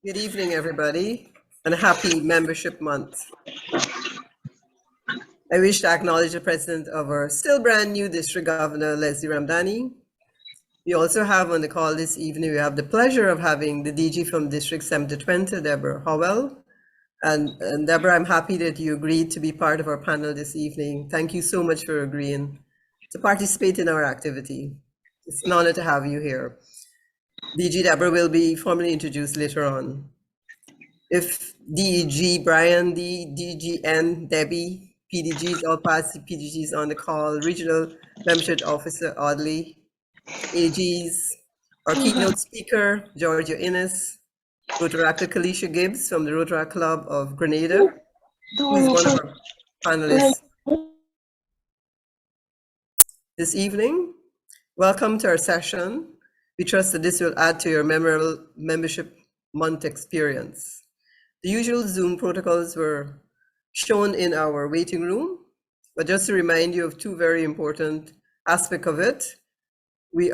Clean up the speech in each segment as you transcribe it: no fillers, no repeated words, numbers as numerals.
Good evening, everybody, and a happy membership month. I wish to acknowledge the president of our still brand new district governor, Leslie Ramdani. We also have on the call this evening, we have the pleasure of having the DG from District 7 to 20, Deborah Howell. And Deborah, I'm happy that you agreed to be part of our panel this evening. Thank you so much for agreeing to participate in our activity. It's an honor to have you here. DG Deborah will be formally introduced later on. If DG Brian, DGN Debbie, PDGs, all past PDGs on the call, Regional Membership Officer Audley, AGs, our keynote speaker, Georgia Inniss, Rotaractor Kelisha Gibbs from the Rotary Club of Grenada, who is one of our panelists this evening. Welcome to our session. We trust that this will add to your memorable membership month experience. The usual Zoom protocols were shown in our waiting room, but just to remind you of two very important aspects of it, we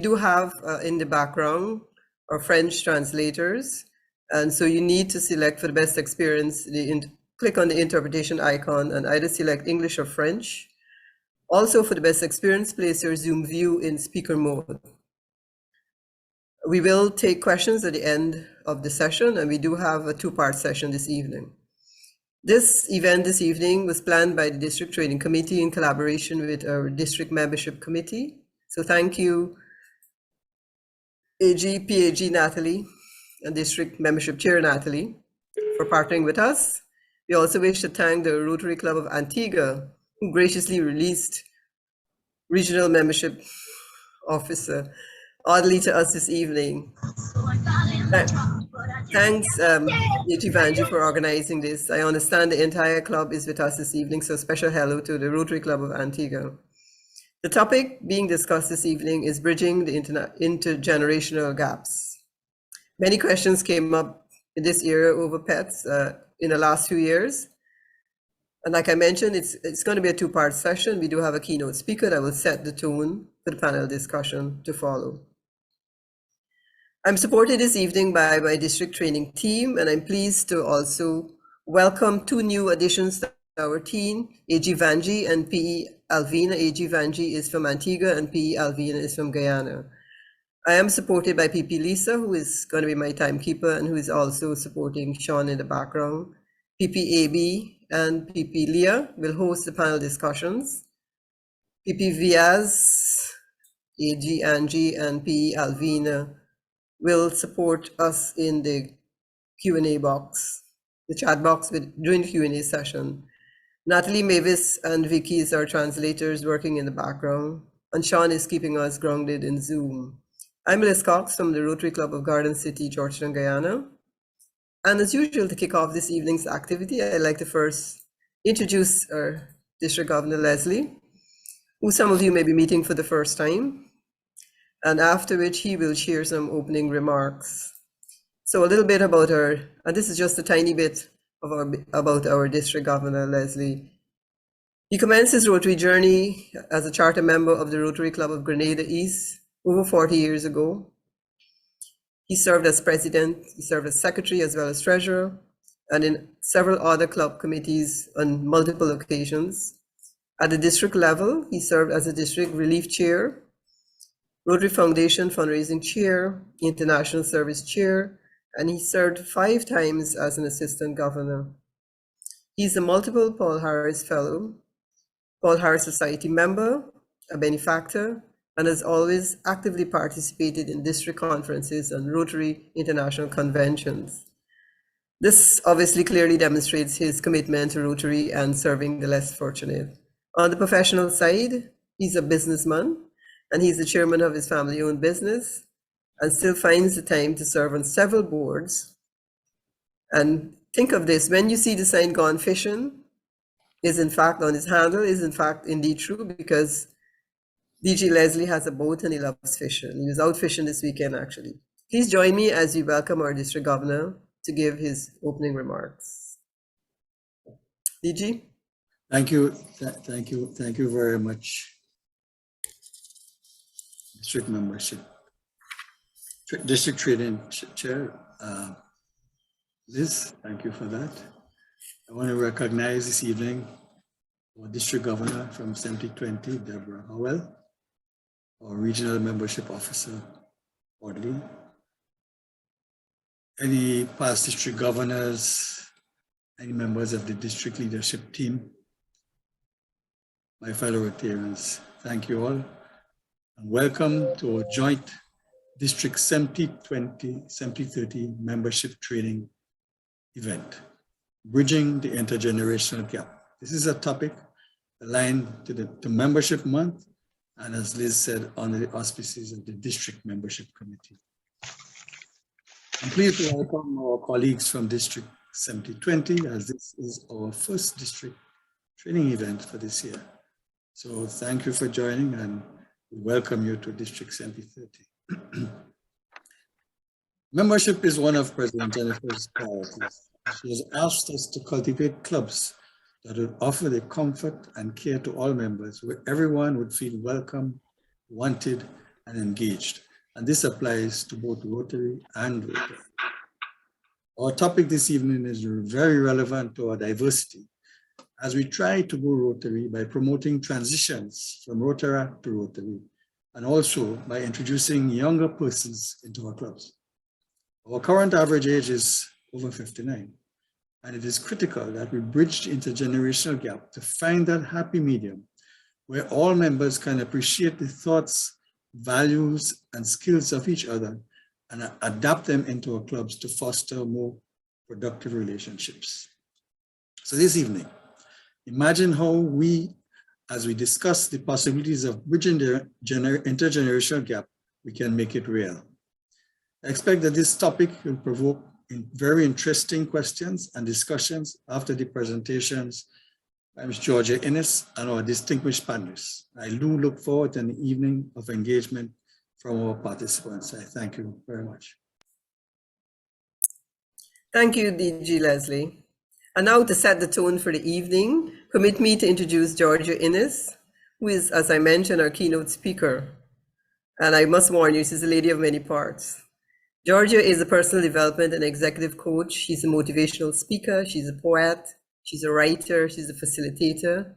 do have in the background our French translators, and so you need to select for the best experience, click on the interpretation icon and either select English or French. Also for the best experience, place your Zoom view in speaker mode. We will take questions at the end of the session, and we do have a two-part session this evening. This event this evening was planned by the District Training Committee in collaboration with our District Membership Committee. So thank you, AG, PAG Natalie, and District Membership Chair Natalie for partnering with us. We also wish to thank the Rotary Club of Antigua, who graciously released Regional Membership Officer Audley to us this evening. Thanks, Vanji, for organizing this. I understand the entire club is with us this evening, so special hello to the Rotary Club of Antigua. The topic being discussed this evening is bridging the intergenerational gaps. Many questions came up in this area over pets in the last few years. And like I mentioned, it's going to be a two-part session. We do have a keynote speaker that will set the tone for the panel discussion to follow. I'm supported this evening by my district training team, and I'm pleased to also welcome two new additions to our team, AG Vanji and PE Alvina. AG Vanji is from Antigua and PE Alvina is from Guyana. I am supported by PP Lisa, who is going to be my timekeeper and who is also supporting Sean in the background. PP AB and PP Leah will host the panel discussions. PP Viaz, AG Angie, and PE Alvina will support us in the Q&A box, the chat box during the Q&A session. Natalie Mavis and Vicky is our translators working in the background, and Sean is keeping us grounded in Zoom. I'm Liz Cox from the Rotary Club of Garden City, Georgetown, Guyana. And as usual, to kick off this evening's activity, I'd like to first introduce our District Governor, Leslie, who some of you may be meeting for the first time, and after which he will share some opening remarks. So a little bit about her, and this is just a tiny bit of about our District Governor, Leslie. He commenced his Rotary journey as a charter member of the Rotary Club of Grenada East over 40 years ago. He served as president, he served as secretary as well as treasurer, and in several other club committees on multiple occasions. At the district level, he served as a district relief chair, Rotary Foundation fundraising chair, international service chair, and he served 5 times as an assistant governor. He's a multiple Paul Harris Fellow, Paul Harris Society member, a benefactor, and has always actively participated in district conferences and Rotary international conventions. This obviously clearly demonstrates his commitment to Rotary and serving the less fortunate. On the professional side, he's a businessman, and he's the chairman of his family-owned business and still finds the time to serve on several boards. And think of this, when you see the sign "Gone Fishing" is in fact on his handle, is in fact indeed true, because DG Leslie has a boat and he loves fishing. He was out fishing this weekend, actually. Please join me as we welcome our district governor to give his opening remarks. DG? Thank you. Thank you very much. District membership, district training chair, Liz, thank you for that. I want to recognize this evening our District Governor from 7020, Deborah Howell, our Regional Membership Officer, Audley, any past district governors, any members of the district leadership team, my fellow Rotarians, thank you all, and welcome to our joint District 7030 membership training event, Bridging the Intergenerational Gap. This is a topic aligned to Membership Month, and as Liz said, under the auspices of the District Membership Committee. I'm pleased to welcome our colleagues from District 7020, as this is our first district training event for this year. So thank you for joining, and we welcome you to District 7030. Membership is one of President Jennifer's priorities. She has asked us to cultivate clubs that would offer the comfort and care to all members, where everyone would feel welcome, wanted, and engaged. And this applies to both Rotary and Rotary. Our topic this evening is very relevant to our diversity, as we try to go Rotary by promoting transitions from Rotaractor to Rotary, and also by introducing younger persons into our clubs. Our current average age is over 59, and it is critical that we bridge the intergenerational gap to find that happy medium where all members can appreciate the thoughts, values, and skills of each other and adapt them into our clubs to foster more productive relationships. So this evening, imagine how we, as we discuss the possibilities of bridging the intergenerational gap, we can make it real. I expect that this topic will provoke very interesting questions and discussions after the presentations by Ms. Georgia Inniss and our distinguished panelists. I do look forward to an evening of engagement from our participants. I thank you very much. Thank you, DG Leslie. And now, to set the tone for the evening, permit me to introduce Georgia Inniss, who is, as I mentioned, our keynote speaker. And I must warn you, she's a lady of many parts. Georgia is a personal development and executive coach. She's a motivational speaker. She's a poet. She's a writer. She's a facilitator.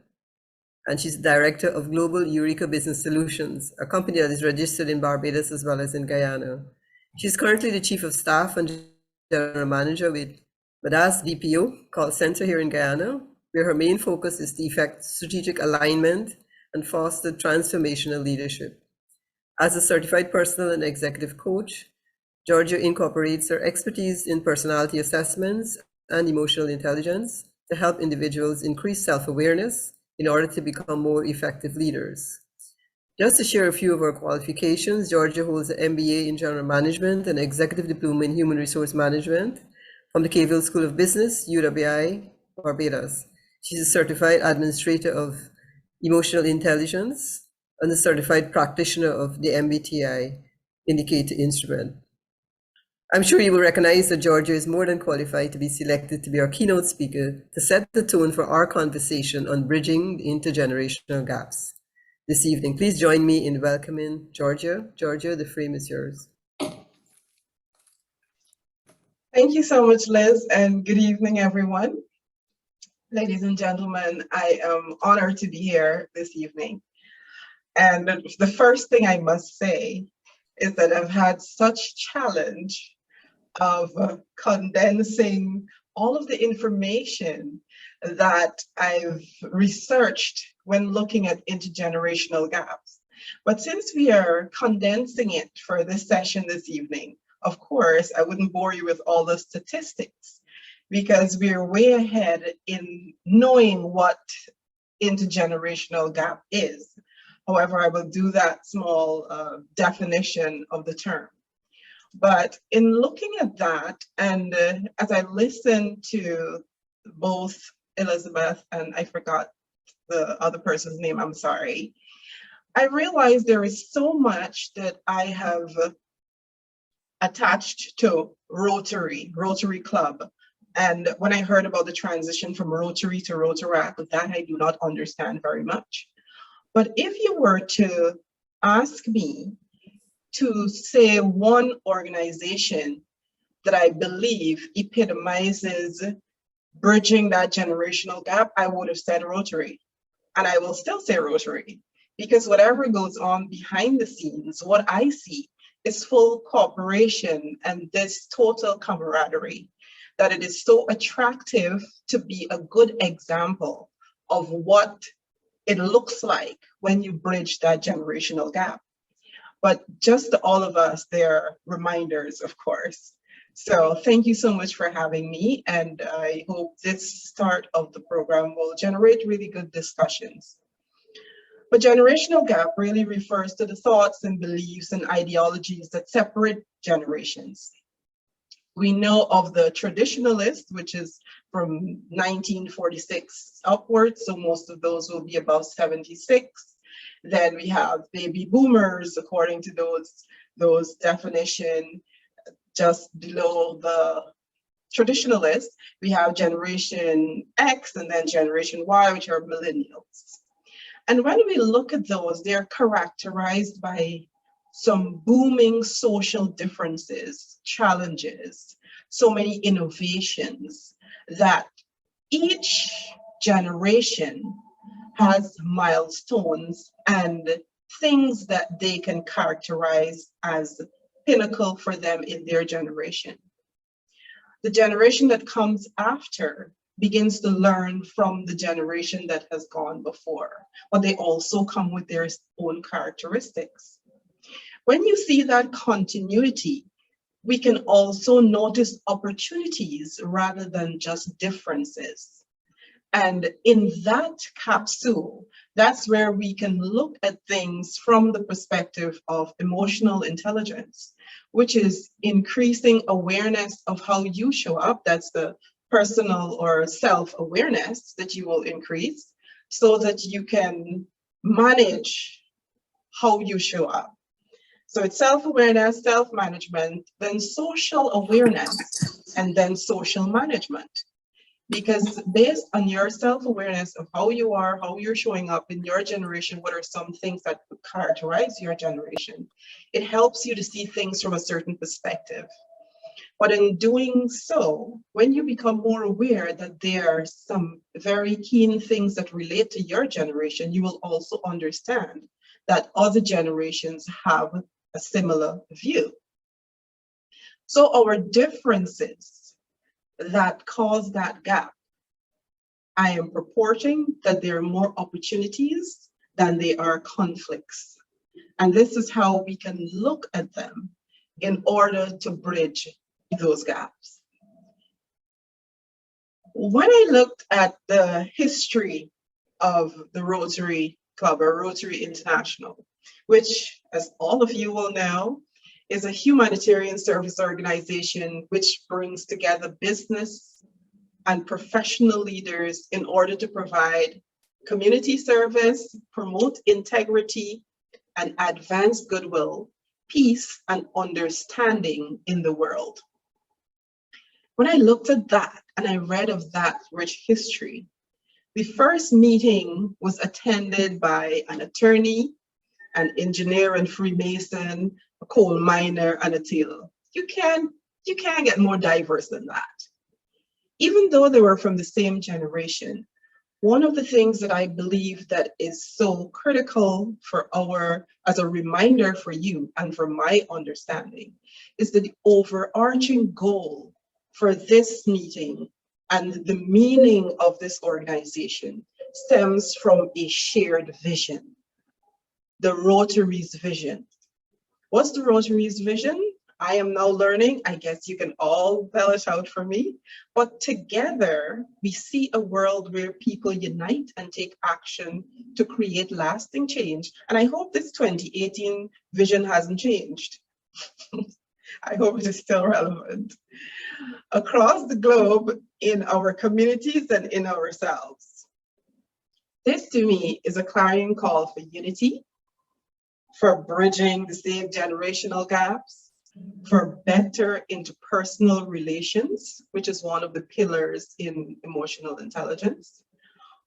And she's the director of Global Eureka Business Solutions, a company that is registered in Barbados as well as in Guyana. She's currently the chief of staff and general manager with Madas BPO call center here in Guyana, where her main focus is to effect strategic alignment and foster transformational leadership. As a certified personal and executive coach, Georgia incorporates her expertise in personality assessments and emotional intelligence to help individuals increase self-awareness in order to become more effective leaders. Just to share a few of her qualifications, Georgia holds an MBA in General Management and Executive Diploma in Human Resource Management from the Cavell School of Business, UWI, Barbados. She's a certified administrator of emotional intelligence and a certified practitioner of the MBTI indicator instrument. I'm sure you will recognize that Georgia is more than qualified to be selected to be our keynote speaker to set the tone for our conversation on bridging the intergenerational gaps this evening. Please join me in welcoming Georgia. Georgia, the frame is yours. Thank you so much, Liz, and good evening, everyone. Ladies and gentlemen, I am honored to be here this evening. And the first thing I must say is that I've had such challenge of condensing all of the information that I've researched when looking at intergenerational gaps. But since we are condensing it for this session this evening, of course, I wouldn't bore you with all the statistics because we're way ahead in knowing what intergenerational gap is. However, I will do that small definition of the term. But in looking at that, and as I listened to both Elizabeth and I forgot the other person's name, I'm sorry, I realized there is so much that I have attached to Rotary Club. And when I heard about the transition from Rotary to Rotaractor, that I do not understand very much. But if you were to ask me to say one organization that I believe epitomizes bridging that generational gap, I would have said Rotary. And I will still say Rotary, because whatever goes on behind the scenes, what I see is full cooperation and this total camaraderie, that it is so attractive to be a good example of what it looks like when you bridge that generational gap. But just to all of us, they're reminders, of course. So thank you so much for having me. And I hope this start of the program will generate really good discussions. But generational gap really refers to the thoughts and beliefs and ideologies that separate generations. We know of the traditionalist, which is from 1946 upwards, so most of those will be about 76. Then we have baby boomers, according to those definition. Just below the traditionalists, we have Generation X and then Generation Y, which are millennials. And when we look at those, they're characterized by some booming social differences, challenges, so many innovations that each generation has milestones and things that they can characterize as pinnacle for them in their generation. The generation that comes after begins to learn from the generation that has gone before, but they also come with their own characteristics. When you see that continuity, we can also notice opportunities rather than just differences. And in that capsule, that's where we can look at things from the perspective of emotional intelligence, which is increasing awareness of how you show up. That's the personal or self-awareness that you will increase so that you can manage how you show up. So it's self-awareness, self-management, then social awareness, and then social management. Because based on your self-awareness of how you are, how you're showing up in your generation, what are some things that characterize your generation, it helps you to see things from a certain perspective. But in doing so, when you become more aware that there are some very keen things that relate to your generation, you will also understand that other generations have a similar view. So our differences that cause that gap, I am purporting that there are more opportunities than there are conflicts. And this is how we can look at them in order to bridge those gaps. When I looked at the history of the Rotary Club or Rotary International, which, as all of you will know, is a humanitarian service organization which brings together business and professional leaders in order to provide community service, promote integrity, and advance goodwill, peace, and understanding in the world. When I looked at that and I read of that rich history, the first meeting was attended by an attorney, an engineer and Freemason, a coal miner, and a tailor. You can't get more diverse than that. Even though they were from the same generation, one of the things that I believe that is so critical for as a reminder for you and for my understanding, is that the overarching goal for this meeting and the meaning of this organization stems from a shared vision, the Rotary's vision. What's the Rotary's vision? I am now learning. I guess you can all spell it out for me. But together, we see a world where people unite and take action to create lasting change. And I hope this 2018 vision hasn't changed. I hope it is still relevant. Across the globe, in our communities and in ourselves. This to me is a clarion call for unity, for bridging the same generational gaps, for better interpersonal relations, which is one of the pillars in emotional intelligence,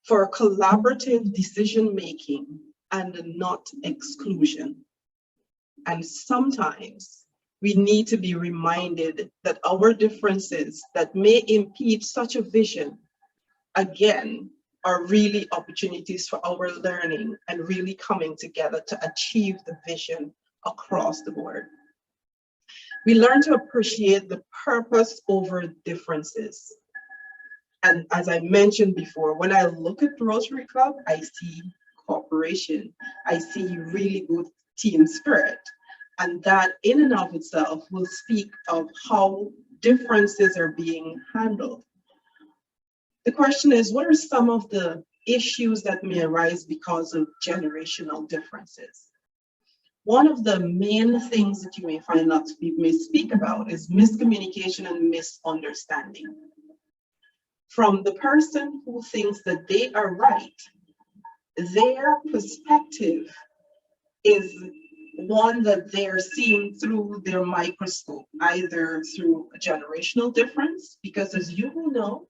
for collaborative decision-making and not exclusion. And sometimes we need to be reminded that our differences that may impede such a vision, again, are really opportunities for our learning and really coming together to achieve the vision across the board. We learn to appreciate the purpose over differences. And as I mentioned before, when I look at the Rotary Club, I see cooperation. I see really good team spirit. And that in and of itself will speak of how differences are being handled. The question is, what are some of the issues that may arise because of generational differences? One of the main things that you may find lots of people may speak about is miscommunication and misunderstanding. From the person who thinks that they are right, their perspective is one that they're seeing through their microscope, either through a generational difference, because as you will know,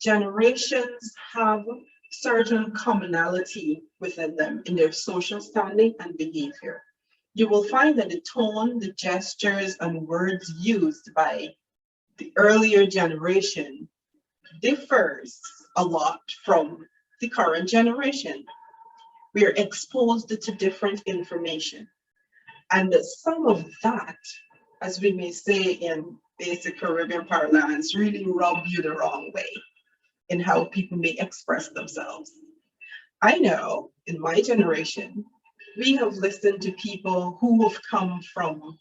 generations have certain commonality within them in their social standing and behavior. You will find that the tone, the gestures, and words used by the earlier generation differs a lot from the current generation. We are exposed to different information. And some of that, as we may say in basic Caribbean parlance, really rub you the wrong way in how people may express themselves. I know in my generation, we have listened to people who have come from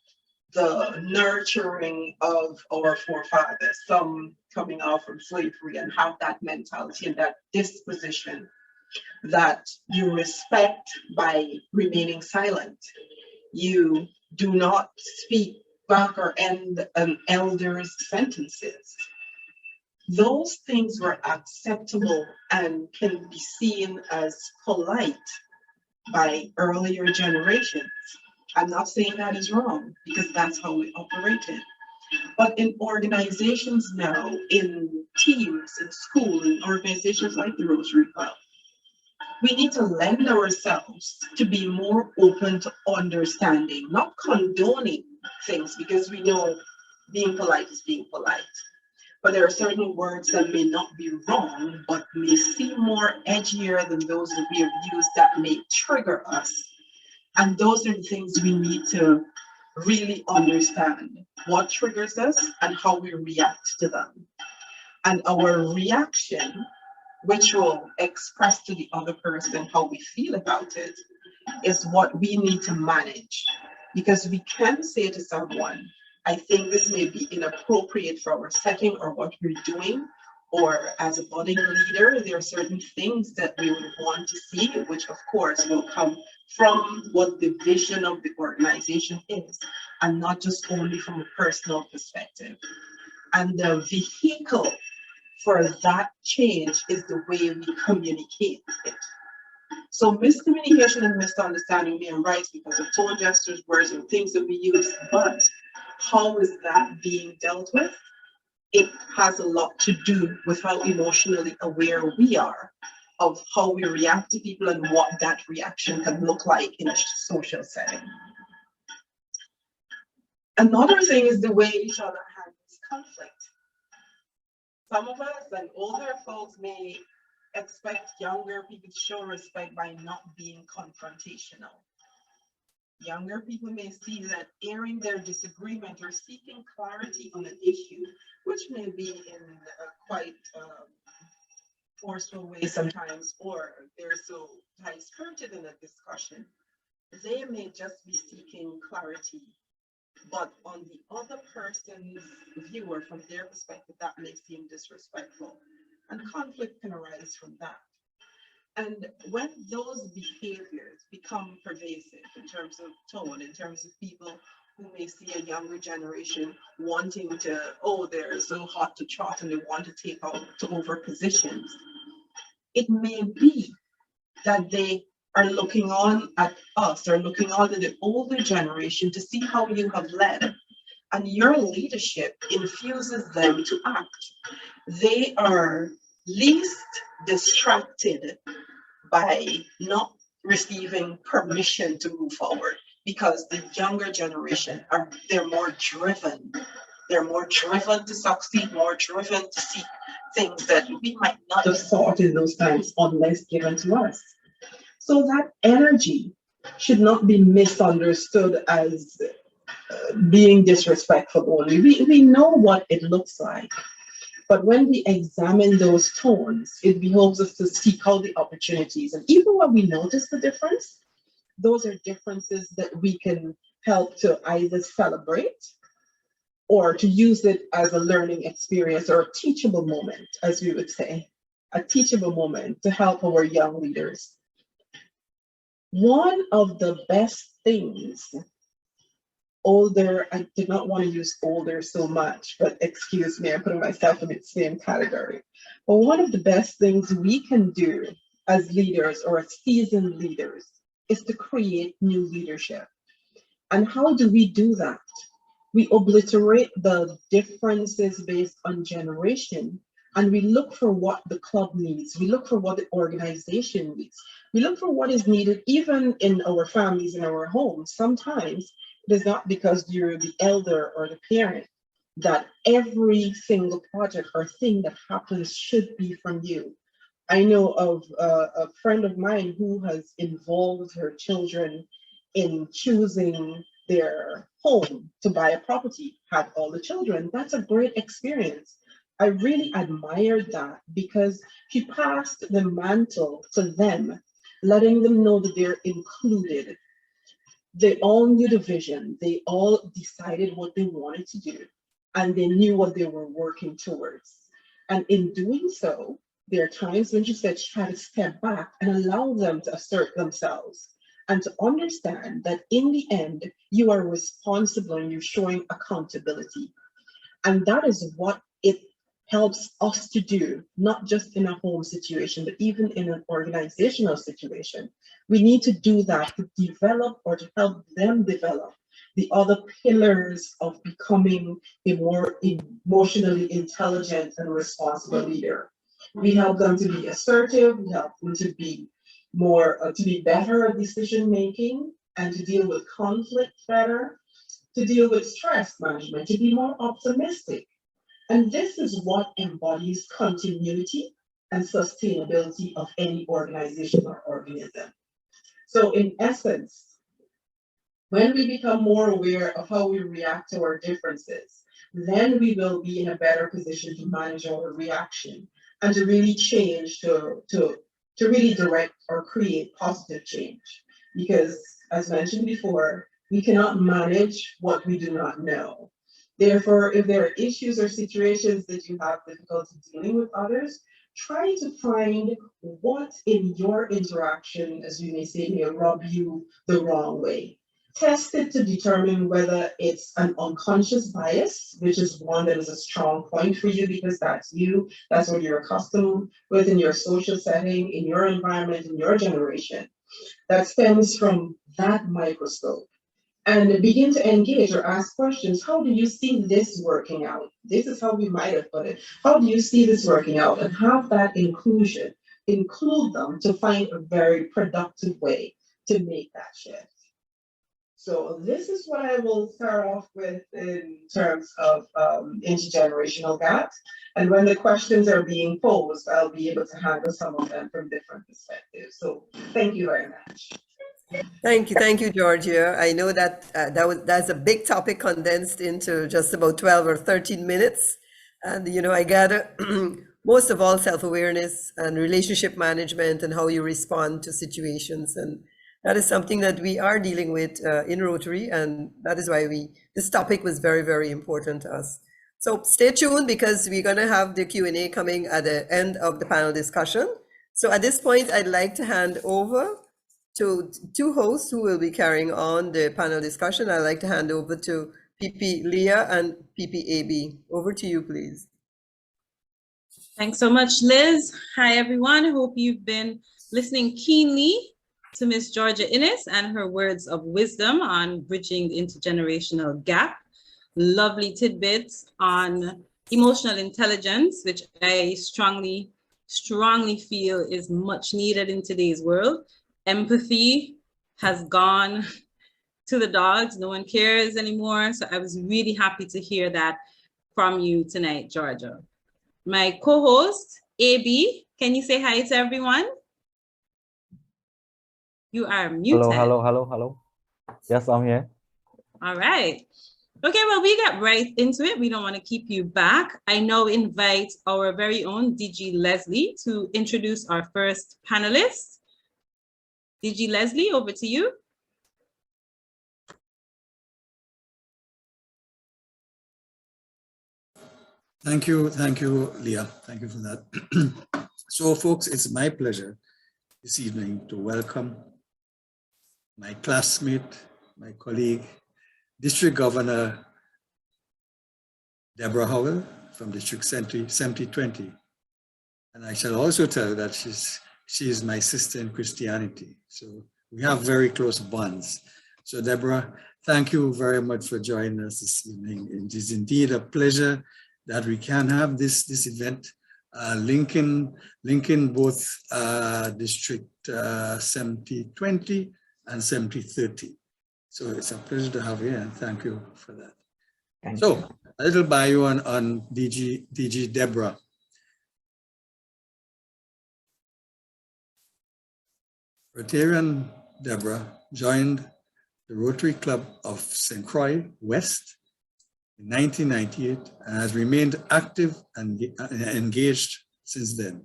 the nurturing of our forefathers, some coming out from slavery and have that mentality and that disposition that you respect by remaining silent. You do not speak back or end an elder's sentences. Those things were acceptable and can be seen as polite by earlier generations. I'm not saying that is wrong, because that's how we operated. But in organizations now, in teams, in school, in organizations like the Rotary Club, we need to lend ourselves to be more open to understanding, not condoning things, because we know being polite is being polite. But there are certain words that may not be wrong, but may seem more edgier than those that we have used that may trigger us. And those are the things we need to really understand, what triggers us and how we react to them. And our reaction, which will express to the other person how we feel about it, is what we need to manage. Because we can say to someone, I think this may be inappropriate for our setting or what we're doing, or as a budding leader, there are certain things that we would want to see, which of course will come from what the vision of the organization is, and not just only from a personal perspective. And the vehicle for that change is the way we communicate it. So miscommunication and misunderstanding may arise because of tone, gestures, words, and things that we use, but how is that being dealt with? It has a lot to do with how emotionally aware we are of how we react to people and what that reaction can look like in a social setting. Another thing is the way each other handles conflict. Some of us and older folks may expect younger people to show respect by not being confrontational. Younger people may see that airing their disagreement or seeking clarity on an issue, which may be in a quite forceful way sometimes, or they're so high-spirited in a discussion, they may just be seeking clarity. But on the other person's view or from their perspective, that may seem disrespectful. And conflict can arise from that. And when those behaviors become pervasive in terms of tone, in terms of people who may see a younger generation wanting to, oh, they're so hot to trot and they want to take over positions, it may be that they are looking on at us or looking on at the older generation to see how you have led. And your leadership infuses them to act. They are least distracted by not receiving permission to move forward. because the younger generation they're more driven. They're more driven to succeed, more driven to seek things that we might not have thought in those times unless given to us. So that energy should not be misunderstood as being disrespectful only. We know what it looks like. But when we examine those tones, it behoves us to seek out the opportunities. And even when we notice the difference, those are differences that we can help to either celebrate or to use it as a learning experience or a teachable moment, as we would say, a teachable moment to help our young leaders. One of the best things, I did not want to use older so much, but excuse me, I'm putting myself in the same category. But one of the best things we can do as leaders or as seasoned leaders is to create new leadership. And how do we do that? We obliterate the differences based on generation, and we look for what the club needs. We look for what the organization needs. We look for what is needed even in our families, in our homes. Sometimes it is not because you're the elder or the parent that every single project or thing that happens should be from you. I know of a friend of mine who has involved her children in choosing their home to buy a property, had all the children. That's a great experience. I really admired that because she passed the mantle to them, letting them know that they're included. They all knew the vision. They all decided what they wanted to do, and they knew what they were working towards. And in doing so, there are times when she said she had to step back and allow them to assert themselves and to understand that in the end, you are responsible and you're showing accountability. And that is what it helps us to do, not just in a home situation, but even in an organizational situation. We need to do that to develop or to help them develop the other pillars of becoming a more emotionally intelligent and responsible leader. We help them to be assertive, we help them to be to be better at decision making and to deal with conflict better, to deal with stress management, to be more optimistic. And this is what embodies continuity and sustainability of any organization or organism. So in essence, when we become more aware of how we react to our differences, then we will be in a better position to manage our reaction and to really change, to really direct or create positive change. Because as mentioned before, we cannot manage what we do not know. Therefore, if there are issues or situations that you have difficulty dealing with others, try to find what in your interaction, as you may say, may rub you the wrong way. Test it to determine whether it's an unconscious bias, which is one that is a strong point for you because that's you, that's what you're accustomed with in your social setting, in your environment, in your generation. That stems from that microscope. And begin to engage or ask questions. How do you see this working out? This is how we might have put it. How do you see this working out? And have that inclusion. Include them to find a very productive way to make that shift. So this is what I will start off with in terms of intergenerational gaps. And when the questions are being posed, I'll be able to handle some of them from different perspectives. So thank you very much. Thank you, Georgia. I know that that's a big topic condensed into just about 12 or 13 minutes. And, I gather most of all self-awareness and relationship management and how you respond to situations. And that is something that we are dealing with in Rotary. And that is why this topic was very, very important to us. So stay tuned because we're going to have the Q&A coming at the end of the panel discussion. So at this point, I'd like to hand over to two hosts who will be carrying on the panel discussion. I'd like to hand over to PP Leah and PP AB. Over to you, please. Thanks so much, Liz. Hi, everyone. Hope you've been listening keenly to Miss Georgia Inniss and her words of wisdom on bridging the intergenerational gap. Lovely tidbits on emotional intelligence, which I strongly feel is much needed in today's world. Empathy has gone to the dogs. No one cares anymore. So I was really happy to hear that from you tonight, Georgia. My co-host, AB, can you say hi to everyone? You are muted. Hello. Yes, I'm here. All right. Okay, well, we get right into it. We don't want to keep you back. I now invite our very own DG Leslie to introduce our first panelist. DG Leslie, over to you. Thank you, Leah. Thank you for that. So, folks, it's my pleasure this evening to welcome my classmate, my colleague, District Governor Deborah Howell from District 7020. And I shall also tell you that she is my sister in Christianity. So we have very close bonds. So Deborah, thank you very much for joining us this evening. It is indeed a pleasure that we can have this event linking both District 7020 and 7030. So it's a pleasure to have you here, and thank you for that. Thank so you. A little bio on DG Deborah. Rotarian Deborah joined the Rotary Club of St. Croix West in 1998 and has remained active and engaged since then.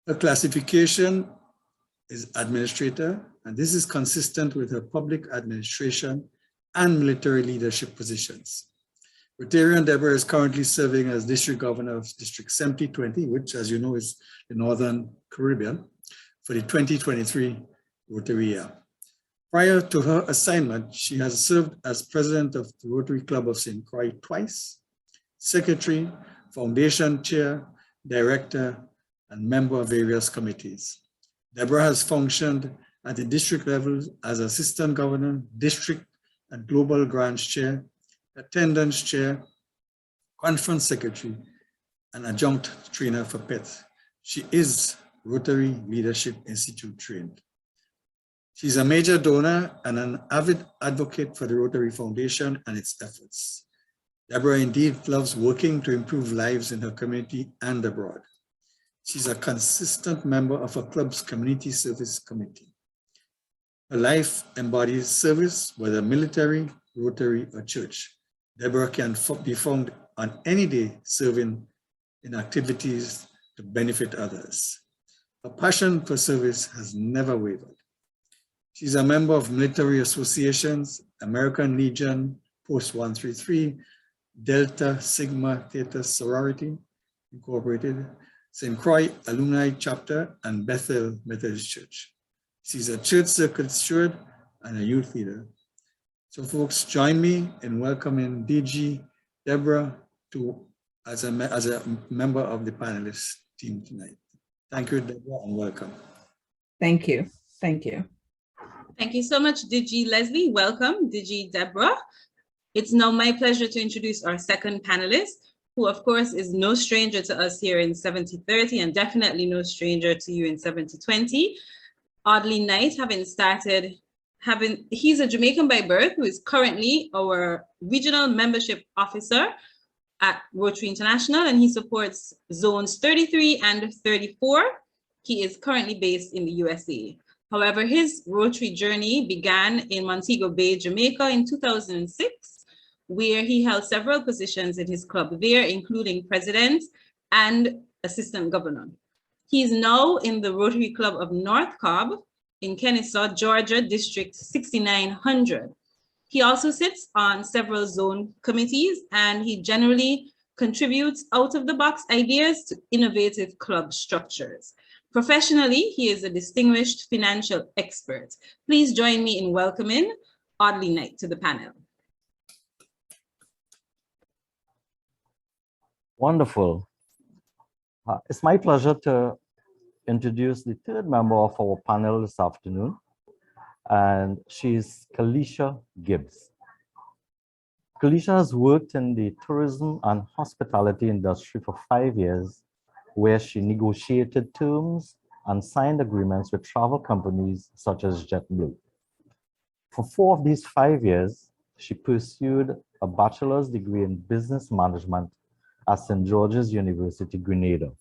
Her classification is administrator, and this is consistent with her public administration and military leadership positions. Rotarian Deborah is currently serving as District Governor of District 7020, which, as you know, is the Northern Caribbean, for the 2023 Rotary year. Prior to her assignment, she has served as President of the Rotary Club of St. Croix twice, Secretary, Foundation Chair, Director, and member of various committees. Deborah has functioned at the district level as Assistant Governor, District and Global Grants Chair, Attendance Chair, Conference Secretary, and Adjunct Trainer for PET. She is Rotary Leadership Institute trained. She's a major donor and an avid advocate for the Rotary Foundation and its efforts. Deborah indeed loves working to improve lives in her community and abroad. She's a consistent member of her club's Community Service Committee. Her life embodies service, whether military, Rotary, or church. Deborah can be found on any day serving in activities to benefit others. Her passion for service has never wavered. She's a member of military associations, American Legion, Post 133, Delta Sigma Theta Sorority Incorporated, St. Croix Alumni Chapter, and Bethel Methodist Church. She's a church circuit steward and a youth leader. So folks, join me in welcoming DG Deborah as a member of the panelist team tonight. Thank you, Deborah, and welcome. Thank you. Thank you. Thank you so much, DG Leslie. Welcome, DG Deborah. It's now my pleasure to introduce our second panelist, who of course is no stranger to us here in 7030 and definitely no stranger to you in 7020. Audley Knight, he's a Jamaican by birth who is currently our regional membership officer at Rotary International, and he supports zones 33 and 34. He is currently based in the USA. However, his Rotary journey began in Montego Bay, Jamaica in 2006, where he held several positions in his club there, including president and assistant governor. He is now in the Rotary Club of North Cobb in Kelisha, Georgia, District 6900. He also sits on several zone committees, and he generally contributes out-of-the-box ideas to innovative club structures. Professionally, he is a distinguished financial expert. Please join me in welcoming Audley Knight to the panel. Wonderful. It's my pleasure to introduce the third member of our panel this afternoon, and she's Kelisha Gibbs. Kelisha has worked in the tourism and hospitality industry for 5 years, where she negotiated terms and signed agreements with travel companies such as JetBlue. For 4 of these 5 years, she pursued a bachelor's degree in business management at St. George's University, Grenada.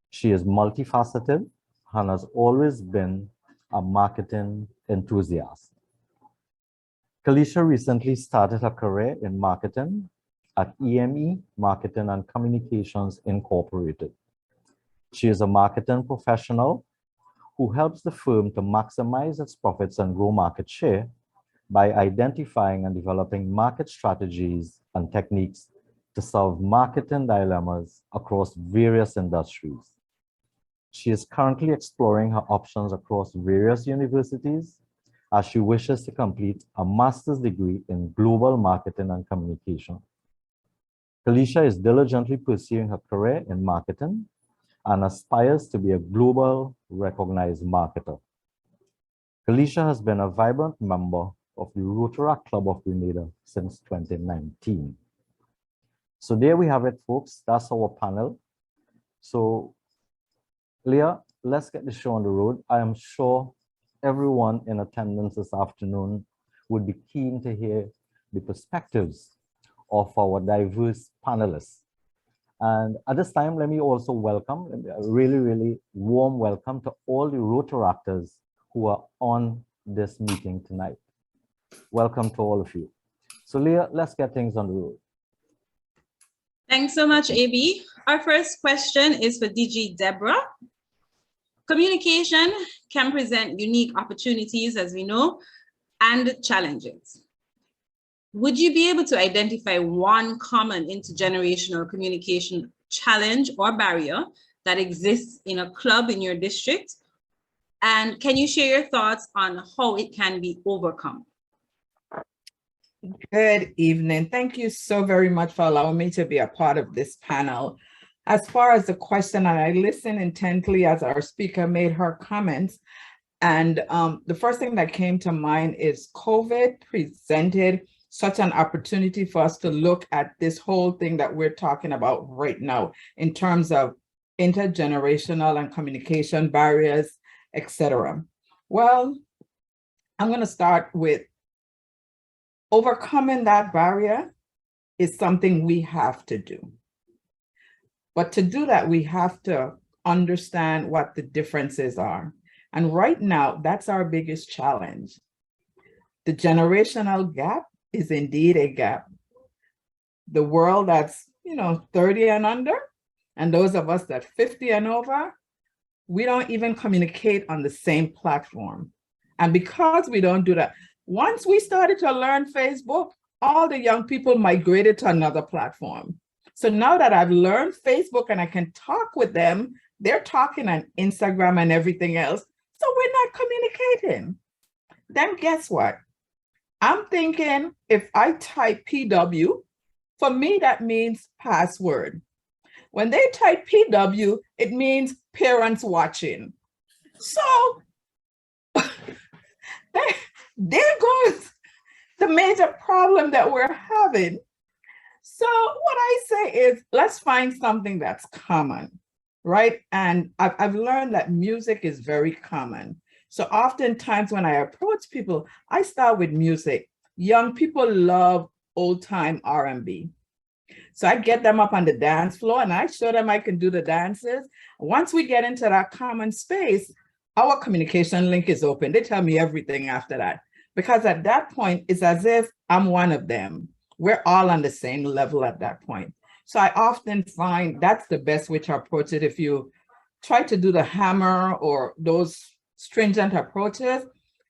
She is multifaceted and has always been a marketing enthusiast. Kelisha recently started her career in marketing at EME Marketing and Communications Incorporated. She is a marketing professional who helps the firm to maximize its profits and grow market share by identifying and developing market strategies and techniques to solve marketing dilemmas across various industries. She is currently exploring her options across various universities as she wishes to complete a master's degree in global marketing and communication. Kelisha is diligently pursuing her career in marketing and aspires to be a global recognized marketer. Kelisha has been a vibrant member of the Rotaractor of Grenada since 2019. So there we have it, folks. That's our panel. So Leah, let's get the show on the road. I am sure everyone in attendance this afternoon would be keen to hear the perspectives of our diverse panelists. And at this time, let me also welcome, a really, really warm welcome to all the Rotaractors who are on this meeting tonight. Welcome to all of you. So Leah, let's get things on the road. Thanks so much, AB. Our first question is for DG Deborah. Communication can present unique opportunities, as we know, and challenges. Would you be able to identify one common intergenerational communication challenge or barrier that exists in a club in your district? And can you share your thoughts on how it can be overcome? Good evening. Thank you so very much for allowing me to be a part of this panel. As far as the question, and I listened intently as our speaker made her comments, and the first thing that came to mind is COVID presented such an opportunity for us to look at this whole thing that we're talking about right now in terms of intergenerational and communication barriers, etc. Well, I'm going to start with overcoming that barrier is something we have to do. But to do that, we have to understand what the differences are. And right now, that's our biggest challenge. The generational gap is indeed a gap. The world that's, 30 and under, and those of us that 50 and over, we don't even communicate on the same platform. And because we don't do that, once we started to learn Facebook, all the young people migrated to another platform. So now that I've learned Facebook and I can talk with them, they're talking on Instagram and everything else. So we're not communicating. Then guess what? I'm thinking if I type PW, for me, that means password. When they type PW, it means parents watching. So there goes the major problem that we're having. So what I say is, let's find something that's common, right? And I've learned that music is very common. So oftentimes when I approach people, I start with music. Young people love old time R&B. So I get them up on the dance floor and I show them I can do the dances. Once we get into that common space, our communication link is open. They tell me everything after that. Because at that point, it's as if I'm one of them. We're all on the same level at that point. So I often find that's the best way to approach it. If you try to do the hammer or those stringent approaches,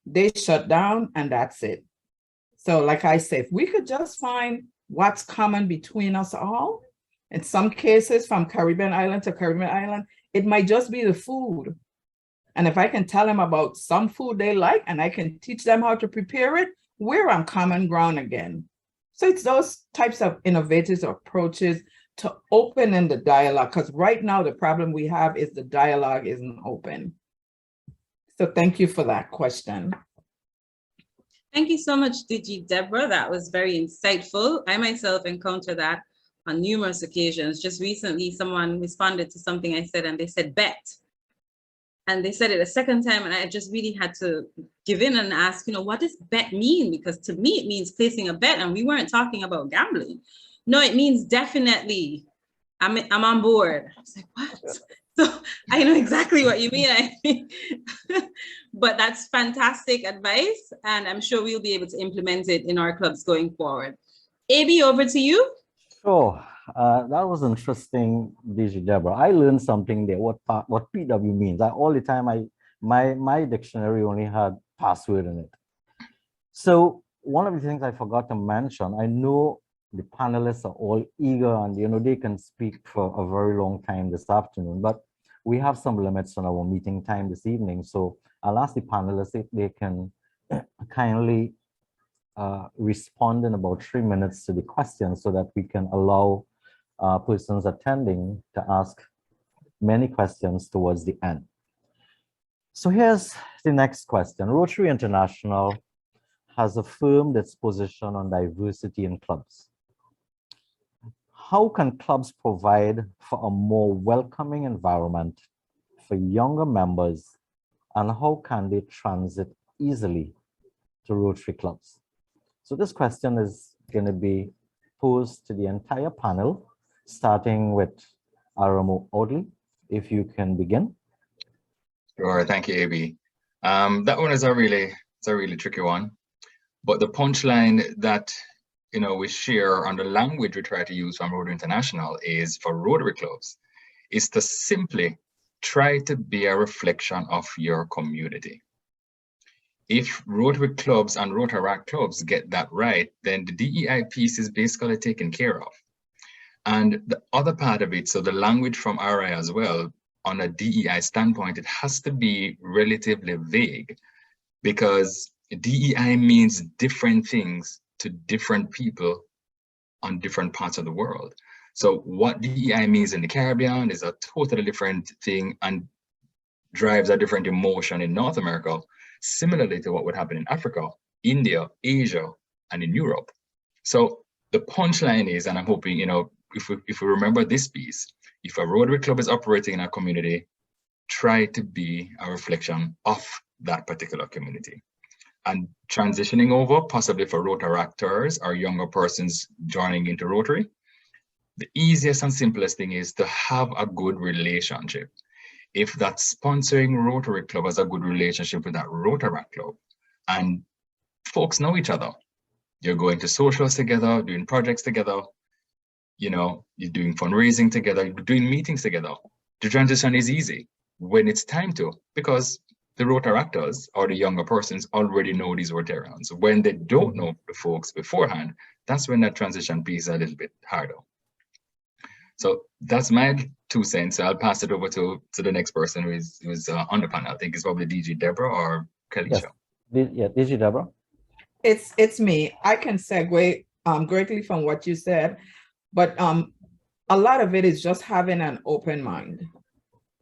they shut down and that's it. So like I say, if we could just find what's common between us all, in some cases from Caribbean island to Caribbean island, it might just be the food. And if I can tell them about some food they like and I can teach them how to prepare it, we're on common ground again. So it's those types of innovative approaches to open in the dialogue, because right now the problem we have is the dialogue isn't open. So thank you for that question. Thank you so much, DG Deborah. That was very insightful. I myself encountered that on numerous occasions. Just recently, someone responded to something I said and they said, bet. and they said it a second time, and I just really had to give in and ask, what does bet mean? Because to me, it means placing a bet, and we weren't talking about gambling. No, it means definitely, I'm on board. I was like, what? So I know exactly what you mean. But that's fantastic advice, and I'm sure we'll be able to implement it in our clubs going forward. AB, over to you. Sure. That was interesting, DG Deborah. I learned something there, what PW means. All the time, my dictionary only had password in it. So one of the things I forgot to mention, I know the panelists are all eager and they can speak for a very long time this afternoon, but we have some limits on our meeting time this evening. So I'll ask the panelists if they can kindly respond in about 3 minutes to the questions so that we can allow persons attending to ask many questions towards the end. So here's the next question. Rotary International has affirmed its position on diversity in clubs. How can clubs provide for a more welcoming environment for younger members, and how can they transit easily to Rotary clubs? So this question is going to be posed to the entire panel, starting with Aramo Audley, if you can begin. Sure, thank you, AB. That one is a really tricky one. But the punchline that we share on the language we try to use from Rotary International is for Rotary clubs, is to simply try to be a reflection of your community. If Rotary clubs and Rotaract clubs get that right, then the DEI piece is basically taken care of. And the other part of it, so the language from RI as well, on a DEI standpoint, it has to be relatively vague, because DEI means different things to different people on different parts of the world. So what DEI means in the Caribbean is a totally different thing and drives a different emotion in North America, similarly to what would happen in Africa, India, Asia, and in Europe. So the punchline is, and I'm hoping, if we remember this piece, if a Rotary club is operating in a community, try to be a reflection of that particular community. And transitioning over, possibly for Rotaractors or younger persons joining into Rotary, the easiest and simplest thing is to have a good relationship. If that sponsoring Rotary club has a good relationship with that Rotaract club, and folks know each other, you're going to socials together, doing projects together, you're doing fundraising together, you're doing meetings together, the transition is easy when it's time to, because the Rotaractors or the younger persons already know these Rotarians. When they don't know the folks beforehand, that's when that transition piece is a little bit harder. So that's my 2 cents. I'll pass it over to the next person who's on the panel. I think it's probably DG Deborah or Kelisha. Yes. Yeah, DG Deborah. It's me. I can segue greatly from what you said, but a lot of it is just having an open mind.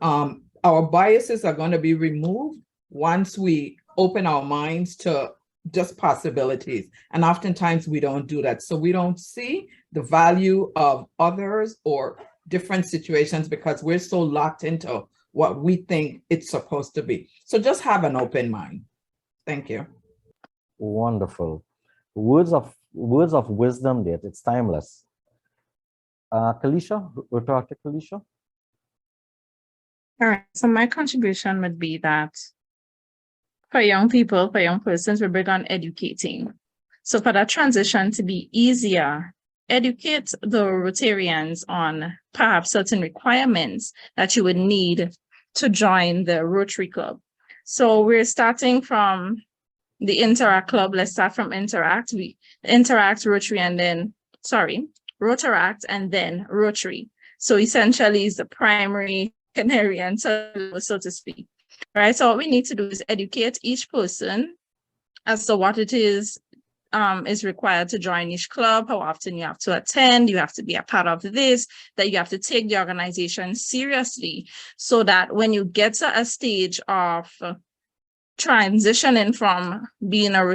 Our biases are going to be removed once we open our minds to just possibilities. And oftentimes we don't do that. So we don't see the value of others or different situations because we're so locked into what we think it's supposed to be. So just have an open mind. Thank you. Wonderful. Words of wisdom there. It's timeless. Kelisha, Rotaractor Kelisha. All right, so my contribution would be that for young people, for young persons, we're big on educating. So for that transition to be easier, educate the Rotarians on perhaps certain requirements that you would need to join the Rotary Club. So we're starting from the Interact Club. Let's start from Interact. We Interact, Rotary, and then, Rotaract, and then Rotary. So essentially is the primary canary and so to speak, right? So what we need to do is educate each person as to what it is required to join each club, how often you have to attend, you have to be a part of this, that you have to take the organization seriously, so that when you get to a stage of transitioning from being a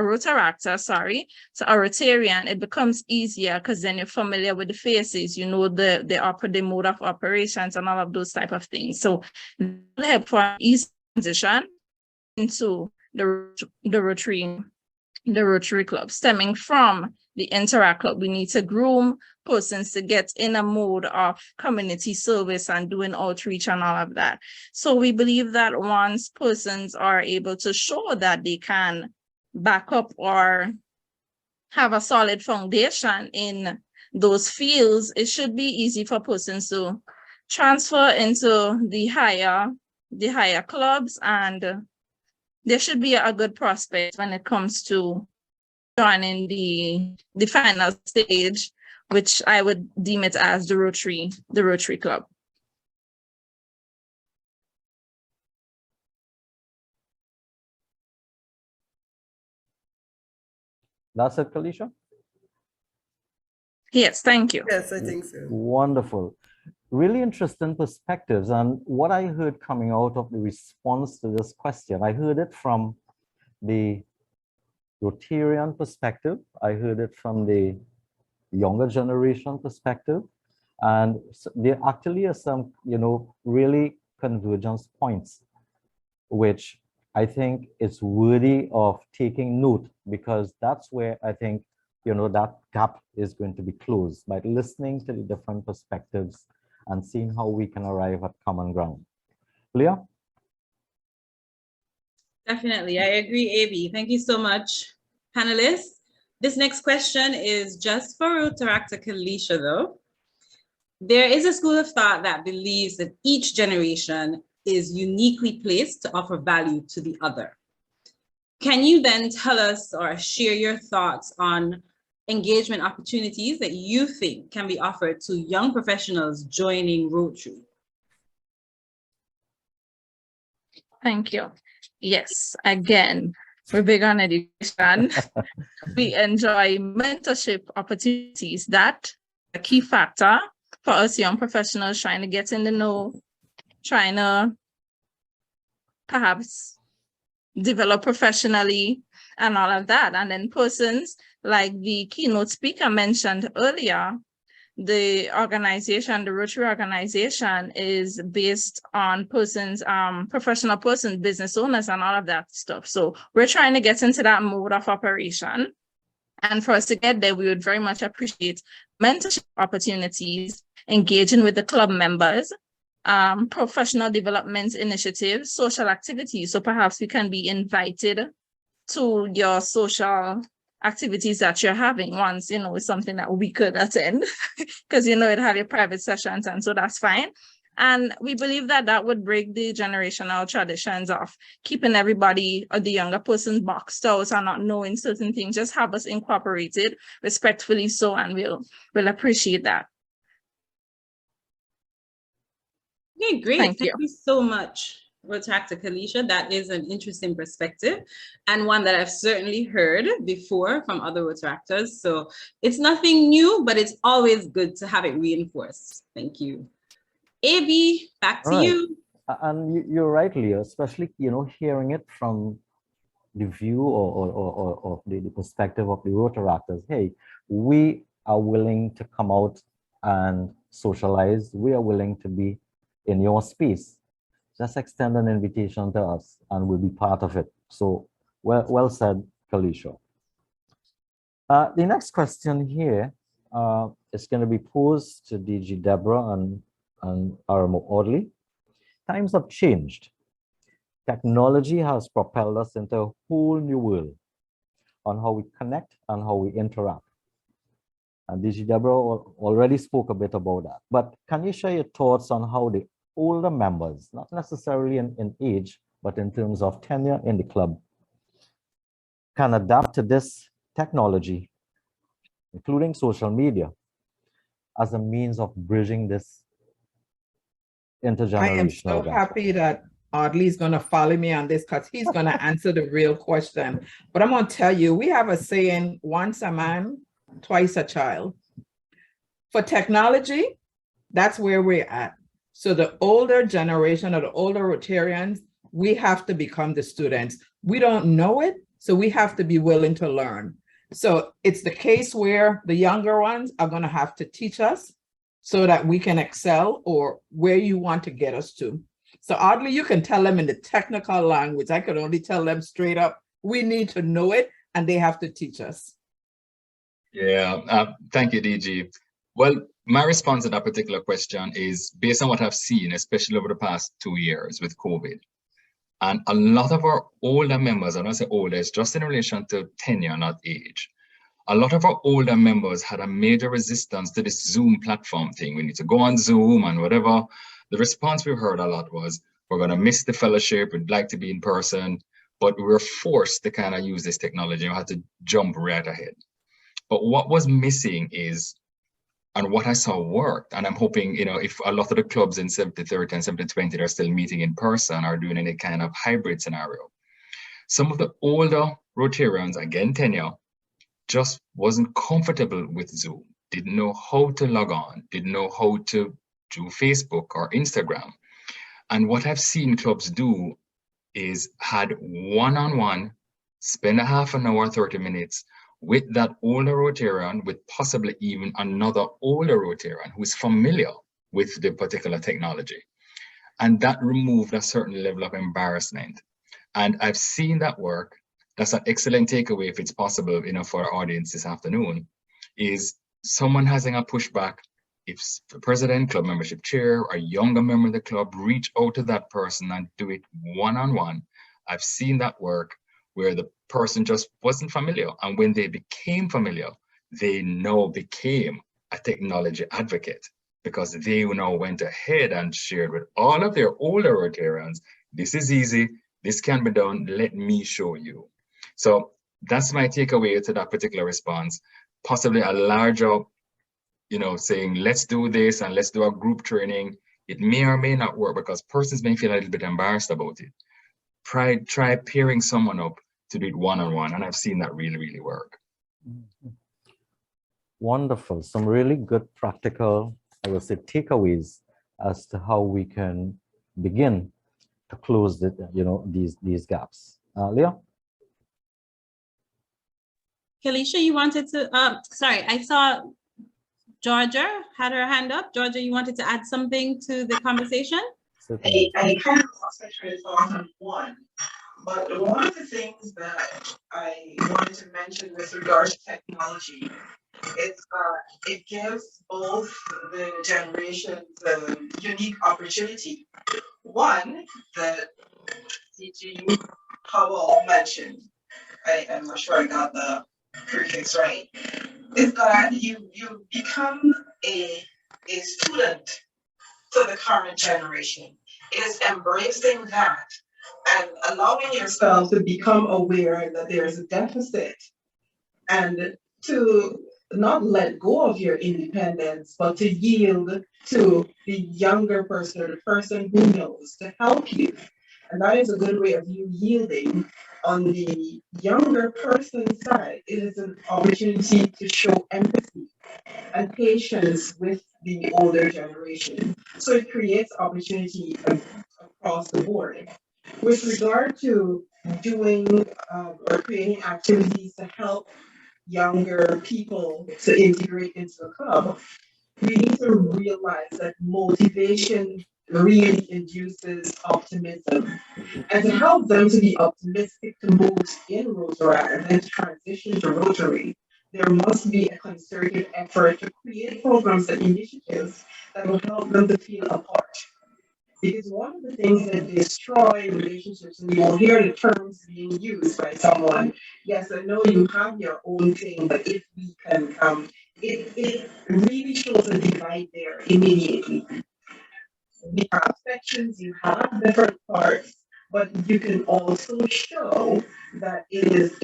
Rotaractor, sorry, so a Rotarian, it becomes easier because then you're familiar with the faces, you know the mode of operations and all of those type of things. So it will help for an easy transition into the Rotary Club. Stemming from the Interact Club, we need to groom persons to get in a mode of community service and doing outreach and all of that. So we believe that once persons are able to show that they can back up or have a solid foundation in those fields, it should be easy for persons to transfer into the higher clubs, and there should be a good prospect when it comes to joining the final stage, which I would deem it as the Rotary Club. That's it, Kelisha? Yes, thank you. Yes, I think so. Wonderful. Really interesting perspectives. And what I heard coming out of the response to this question, I heard it from the Rotarian perspective. I heard it from the younger generation perspective. And there actually are some, really convergence points, which I think is worthy of taking note, because that's where I think, that gap is going to be closed by listening to the different perspectives and seeing how we can arrive at common ground. Leah? Definitely, I agree, AB. Thank you so much, panelists. This next question is just for Rotaractor Kelisha, though. There is a school of thought that believes that each generation is uniquely placed to offer value to the other. Can you then tell us or share your thoughts on engagement opportunities that you think can be offered to young professionals joining Rotary? Thank you. Yes, again, we're big on education. We enjoy mentorship opportunities. That a key factor for us young professionals trying to get in the know, trying to perhaps develop professionally and all of that. And then persons like the keynote speaker mentioned earlier, the organization, the Rotary organization, is based on persons, professional persons, business owners, and all of that stuff. So we're trying to get into that mode of operation. And for us to get there, we would very much appreciate mentorship opportunities, engaging with the club members, professional development initiatives, social activities. So perhaps we can be invited to your social activities that you're having once, it's something that we could attend because, it have your private sessions, and so that's fine. And we believe that that would break the generational traditions of keeping everybody or the younger person boxed out and not knowing certain things. Just have us incorporated respectfully so, and we'll appreciate that. Okay, great. Thank you so much, Rotaractor Kelisha. That is an interesting perspective and one that I've certainly heard before from other Rotaractors. So it's nothing new, but it's always good to have it reinforced. Thank you. AB, back to you. And you're right, Leah, especially, hearing it from the view or the perspective of the Rotaractors. Hey, we are willing to come out and socialize. We are willing to be in your space. Just extend an invitation to us and we'll be part of it. So well said, Kelisha. The next question here is going to be posed to DG Deborah and Aramo Audley. Times have changed. Technology has propelled us into a whole new world on how we connect and how we interact. And DG Deborah already spoke a bit about that. But can you share your thoughts on how the older members, not necessarily in age, but in terms of tenure in the club, can adapt to this technology, including social media, as a means of bridging this intergenerational I am so happy that Audley is going to follow me on this because he's going to answer the real question. But I'm going to tell you, we have a saying, once a man, twice a child. For technology, that's where we're at. So the older generation or the older Rotarians, we have to become the students. We don't know it, So we have to be willing to learn. So it's the case where the younger ones are going to have to teach us so that we can excel or where you want to get us to. So Audley, you can tell them in the technical language. I could only tell them straight up, we need to know it and they have to teach us. Yeah, thank you, DG. Well, my response to that particular question is based on what I've seen, especially over the past 2 years with COVID. And a lot of our older members, and I say older, it's just in relation to tenure, not age. A lot of our older members had a major resistance to this Zoom platform thing. We need to go on Zoom and whatever. The response we heard a lot was, we're going to miss the fellowship, we'd like to be in person, but we were forced to kind of use this technology. We had to jump right ahead. But what was missing is, and what I saw worked, and I'm hoping, you know, if a lot of the clubs in 70-30 and 70-20 are still meeting in person or doing any kind of hybrid scenario, some of the older Rotarians, again tenure, just wasn't comfortable with Zoom, didn't know how to log on, didn't know how to do Facebook or Instagram. And what I've seen clubs do is had one-on-one, spend a half an hour, 30 minutes with that older Rotarian, with possibly even another older Rotarian who is familiar with the particular technology. And that removed a certain level of embarrassment. And I've seen that work. That's an excellent takeaway, if it's possible, you know, for our audience this afternoon, is someone having a pushback. If the president, club membership chair, or younger member of the club, reach out to that person and do it one-on-one. I've seen that work where the person just wasn't familiar. And when they became familiar, they now became a technology advocate because they now went ahead and shared with all of their older Rotarians, this is easy, this can be done, let me show you. So that's my takeaway to that particular response. Possibly a larger, you know, saying, let's do this and let's do a group training. It may or may not work because persons may feel a little bit embarrassed about it. Try pairing someone up to do it one-on-one, and I've seen that really, really work. Wonderful. Some really good practical, I would say, takeaways as to how we can begin to close the, you know, these gaps. Leah? Kelisha, you wanted to, sorry, I saw Georgia had her hand up. Georgia, you wanted to add something to the conversation? I kind of concentrated on one, but one of the things that I wanted to mention with regards to technology is it gives both the generations a unique opportunity. One that DG Howell mentioned, I'm not sure I got the prefix right, is that you become a student to the current generation. It is embracing that and allowing yourself to become aware that there is a deficit and to not let go of your independence, but to yield to the younger person or the person who knows to help you. And that is a good way of you yielding. On the younger person's side, it is an opportunity to show empathy and patience with the older generation. So it creates opportunity across the board. With regard to doing or creating activities to help younger people to integrate into the club, we need to realize that motivation really induces optimism. And to help them to be optimistic to move in Rotaractor and then transition to Rotary, there must be a concerted effort to create programs and initiatives that will help them to feel a part. Because one of the things that destroy relationships, and you will hear the terms being used by someone, yes, I know you have your own thing, but if we can, it really shows a divide there immediately. We have sections, you have different parts, but you can also show that it is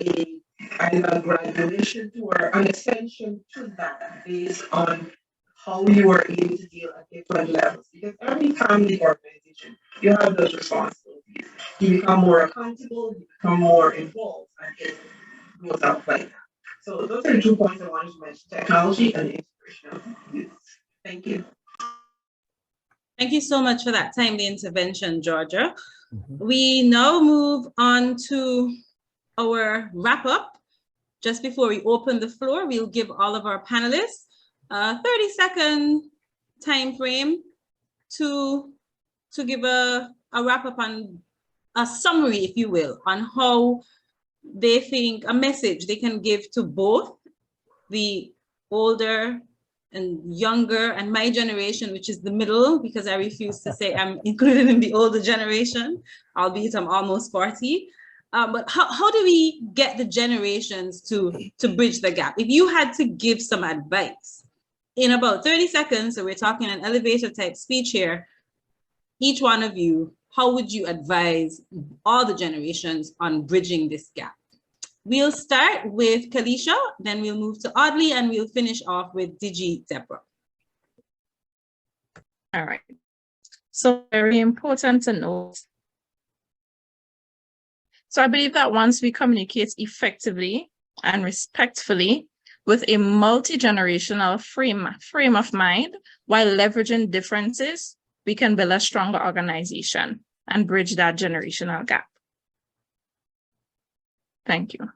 either a graduation to or an ascension to that based on how you are able to deal at different levels. Because every family organization, you have those responsibilities. You become more accountable, you become more involved, and it goes out like that. So those are the 2 points I wanted to mention, technology and inspirational youth. Thank you. Thank you so much for that timely intervention, Georgia. We now move on to our wrap up, just before we open the floor, we'll give all of our panelists a 30-second time frame to give a wrap up on a summary, if you will, on how they think a message they can give to both the older and younger and my generation, which is the middle, because I refuse to say I'm included in the older generation, albeit I'm almost 40. But how do we get the generations to bridge the gap? If you had to give some advice in about 30 seconds, so we're talking an elevator type speech here, each one of you, how would you advise all the generations on bridging this gap? We'll start with Kelisha, then we'll move to Audley, and we'll finish off with Deborah. All right. So very important to note. So I believe that once we communicate effectively and respectfully with a multi-generational frame of mind, while leveraging differences, we can build a stronger organization and bridge that generational gap. Thank you.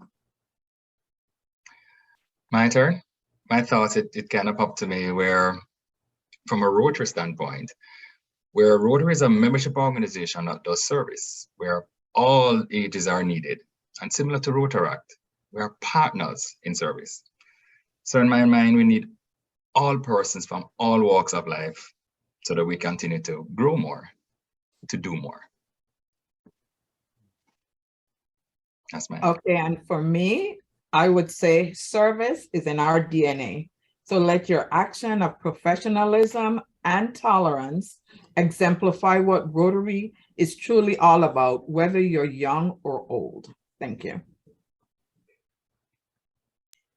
My turn. My thoughts, it kind of popped to me where, from a Rotary standpoint, where Rotary is a membership organization that does service, where all ages are needed. And similar to Rotaractor, we are partners in service. So in my mind, we need all persons from all walks of life so that we continue to grow more, to do more. That's my Okay, and for me, I would say service is in our DNA. So let your action of professionalism and tolerance exemplify what Rotary is truly all about, whether you're young or old. Thank you.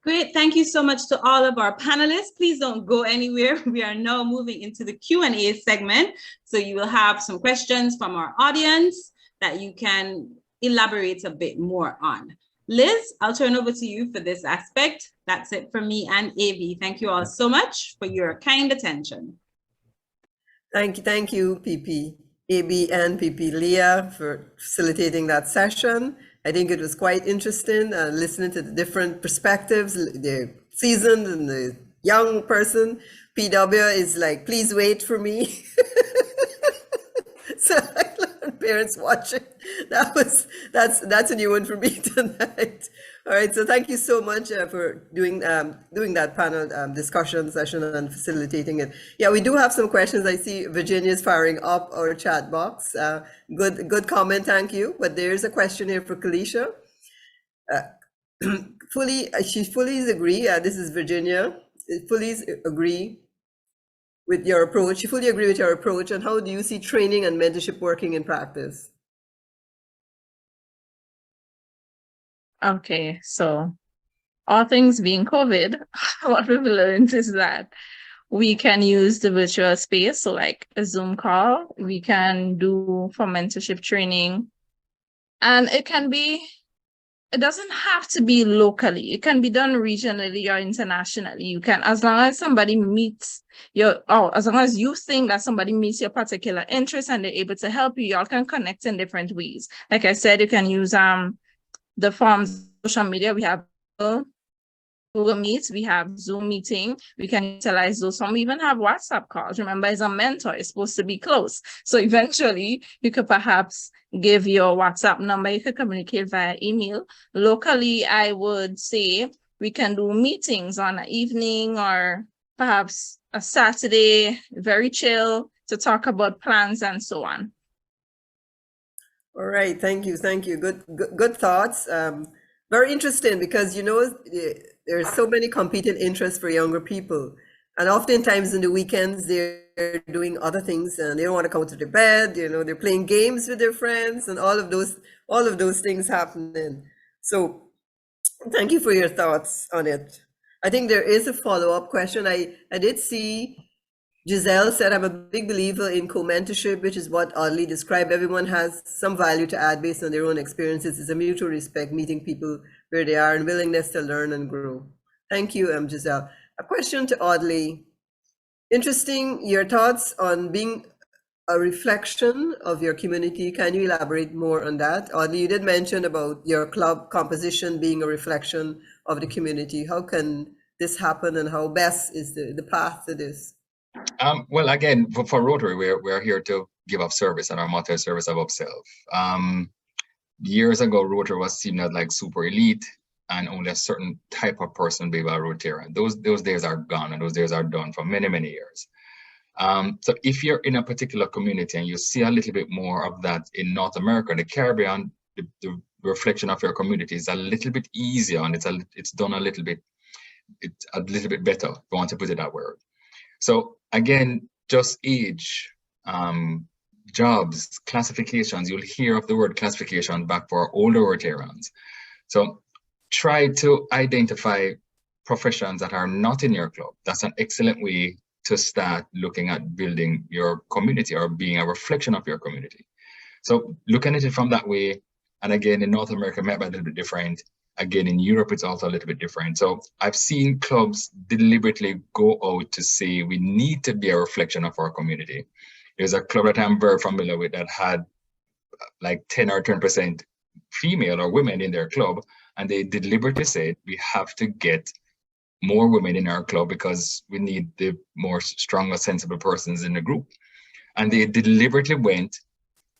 Great, thank you so much to all of our panelists. Please don't go anywhere. We are now moving into the Q&A segment. So you will have some questions from our audience that you can elaborate a bit more on. Liz, I'll turn over to you for this aspect. That's it for me and AV. Thank you all so much for your kind attention. Thank you, PP, AB and PP Leah for facilitating that session. I think it was quite interesting listening to the different perspectives, the seasoned and the young person. PW is like, please wait for me. So parents watching, that's a new one for me tonight. All right, so thank you so much for doing that panel discussion session and facilitating it. Yeah, we do have some questions. I see Virginia's firing up our chat box. Good comment, thank you. But there's a question here for Kelisha. She fully agree. This is Virginia. Fully agree with your approach. You fully agree with your approach. And how do you see training and mentorship working in practice? Okay, so all things being COVID, what we've learned is that we can use the virtual space, so like a Zoom call, we can do for mentorship training, and it doesn't have to be locally. It can be done regionally or internationally. You can, as long as somebody meets as long as you think that somebody meets your particular interest and they're able to help you, y'all can connect in different ways. Like I said, you can use the forms, social media. We have Google Meets, we have Zoom meeting, we can utilize those. Some even have WhatsApp calls. Remember, as a mentor, it's supposed to be close. So eventually you could perhaps give your WhatsApp number, you could communicate via email. Locally, I would say we can do meetings on an evening or perhaps a Saturday, very chill, to talk about plans and so on. All right, thank you. Good thoughts. Very interesting because, you know, there's so many competing interests for younger people. And oftentimes in the weekends, they're doing other things and they don't want to come to their bed, you know, they're playing games with their friends and all of those things happening. So thank you for your thoughts on it. I think there is a follow-up question. I did see Giselle said, I'm a big believer in co-mentorship, which is what Audley described. Everyone has some value to add based on their own experiences. It's a mutual respect, meeting people where they are and willingness to learn and grow. Thank you, Giselle. A question to Audley. Interesting, your thoughts on being a reflection of your community. Can you elaborate more on that? Audley, you did mention about your club composition being a reflection of the community. How can this happen, and how best is the path to this? Well, again, for Rotary, we're here to give up service, and our motto is service above self. Years ago, Rotary was seen as like super elite, and only a certain type of person be a Rotarian. Those days are gone, and those days are done for many, many years. So if you're in a particular community and you see a little bit more of that in North America, the Caribbean, the reflection of your community is a little bit easier, and it's done a little bit better, if you want to put it that way. So again, just age, jobs, classifications, you'll hear of the word classification back for older Rotarians. So try to identify professions that are not in your club. That's an excellent way to start looking at building your community or being a reflection of your community. So looking at it from that way, and again, in North America, it might be a little bit different. Again, in Europe, it's also a little bit different. So I've seen clubs deliberately go out to say we need to be a reflection of our community. There's a club that I'm very familiar with that had like 10 or 20% female or women in their club, and they deliberately said we have to get more women in our club because we need the more stronger, sensible persons in the group. And they deliberately went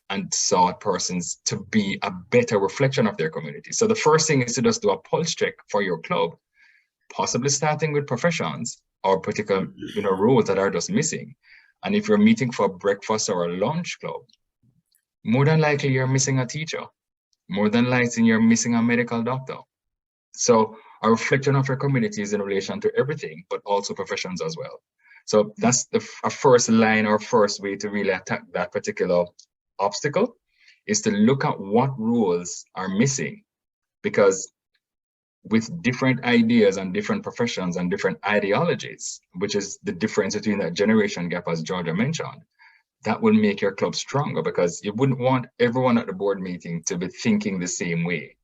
and sought persons to be a better reflection of their community. So the first thing is to just do a pulse check for your club, possibly starting with professions or particular roles that are just missing. And if you're meeting for breakfast or a lunch club, more than likely you're missing a teacher. More than likely you're missing a medical doctor. So a reflection of your community is in relation to everything, but also professions as well. So that's a first line or first way to really attack that particular obstacle, is to look at what roles are missing. Because with different ideas and different professions and different ideologies, which is the difference between that generation gap, as Georgia mentioned, that will make your club stronger, because you wouldn't want everyone at the board meeting to be thinking the same way.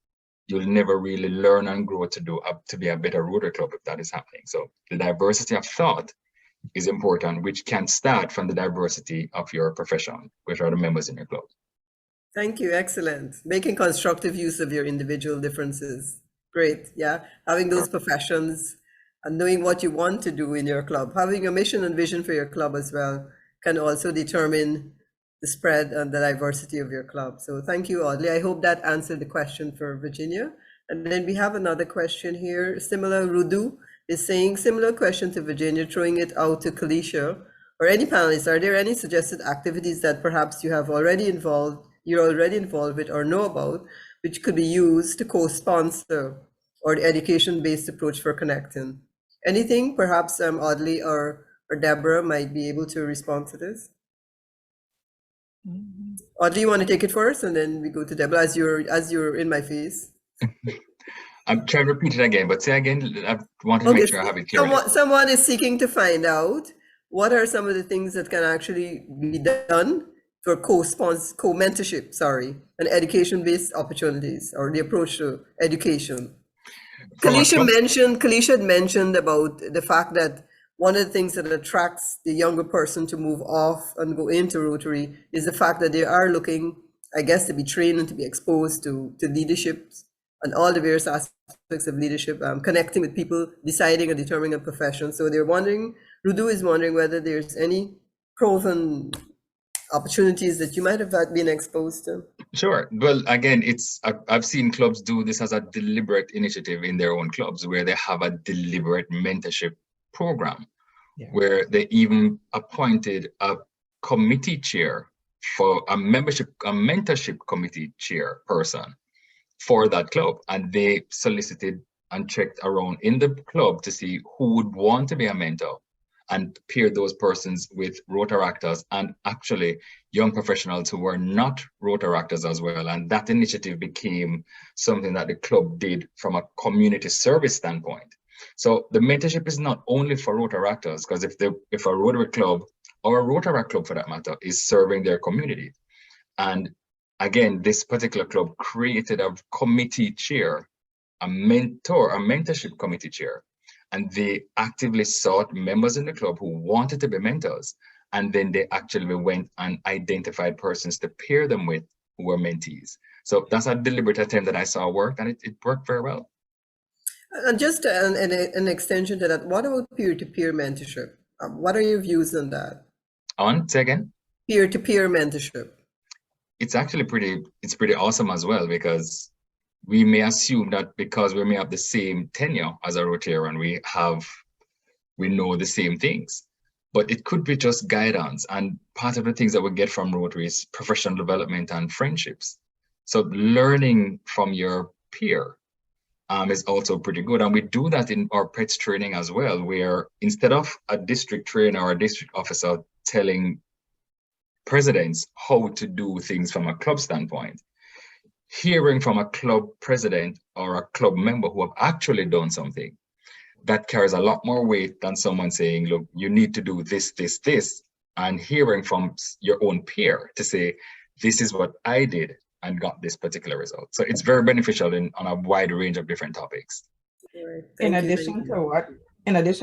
You'll never really learn and grow to be a better Rotary club if that is happening. So the diversity of thought is important, which can start from the diversity of your profession, which are the members in your club. Thank you. Excellent. Making constructive use of your individual differences. Great. Yeah. Having those professions and knowing what you want to do in your club, having a mission and vision for your club as well, can also determine the spread and the diversity of your club. So thank you, Audley. I hope that answered the question for Virginia. And then we have another question here. Similar, Rudu is saying, similar question to Virginia, throwing it out to Kelisha or any panelists. Are there any suggested activities that perhaps you're already involved with or know about, which could be used to co-sponsor or the education-based approach for connecting? Anything perhaps Audley or Deborah might be able to respond to this? Audley, you want to take it first, and then we go to Deborah as you're in my face. I'm trying to repeat it again, but say again. I want to make sure I have it clear. Someone is seeking to find out what are some of the things that can actually be done for co-mentorship, and education-based opportunities, or the approach to education. Kelisha had mentioned about the fact that one of the things that attracts the younger person to move off and go into Rotary is the fact that they are looking, I guess, to be trained and to be exposed to leadership and all the various aspects of leadership, connecting with people, deciding and determining a profession. So they're wondering, Rudu is wondering whether there's any proven opportunities that you might have been exposed to. Sure. Well, again, I've seen clubs do this as a deliberate initiative in their own clubs, where they have a deliberate mentorship program, where they even appointed a committee chair for a mentorship committee chair person for that club, and they solicited and checked around in the club to see who would want to be a mentor, and paired those persons with Rotaractors and actually young professionals who were not Rotaractors as well. And that initiative became something that the club did from a community service standpoint. So the mentorship is not only for Rotaractors, because if a Rotary club or a Rotaract club for that matter is serving their community, and again, this particular club created a committee chair, a mentorship committee chair, and they actively sought members in the club who wanted to be mentors. And then they actually went and identified persons to pair them with who were mentees. So that's a deliberate attempt that I saw work, and it worked very well. And just an extension to that, what about peer-to-peer mentorship? What are your views on that? On, say again? Peer-to-peer mentorship. It's actually pretty awesome as well, because we may assume that because we may have the same tenure as a Rotarian, we know the same things, but it could be just guidance. And part of the things that we get from Rotary is professional development and friendships. So learning from your peer is also pretty good. And we do that in our PETS training as well, where instead of a district trainer or a district officer telling presidents how to do things from a club standpoint, hearing from a club president or a club member who have actually done something, that carries a lot more weight than someone saying, look, you need to do this, this, this, and hearing from your own peer to say, this is what I did and got this particular result. So it's very beneficial on a wide range of different topics. Right. In addition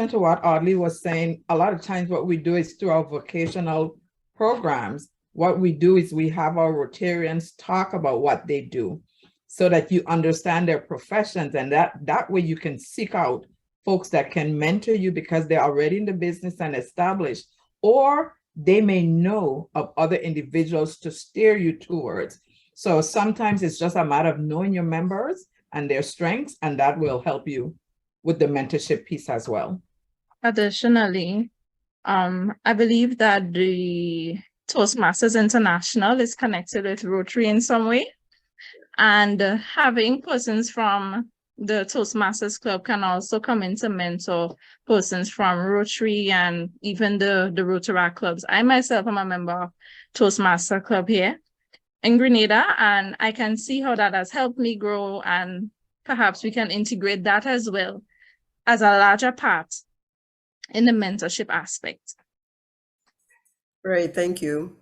to what Audley was saying, a lot of times what we do is through our vocational programs, what we do is we have our Rotarians talk about what they do so that you understand their professions, and that way you can seek out folks that can mentor you because they're already in the business and established, or they may know of other individuals to steer you towards. So sometimes it's just a matter of knowing your members and their strengths, and that will help you with the mentorship piece as well. Additionally, I believe that the Toastmasters International is connected with Rotary in some way, and having persons from the Toastmasters Club can also come in to mentor persons from Rotary and even the Rotaractor clubs. I myself am a member of Toastmaster Club here in Grenada, and I can see how that has helped me grow, and perhaps we can integrate that as well as a larger part in the mentorship aspect. Right, thank you.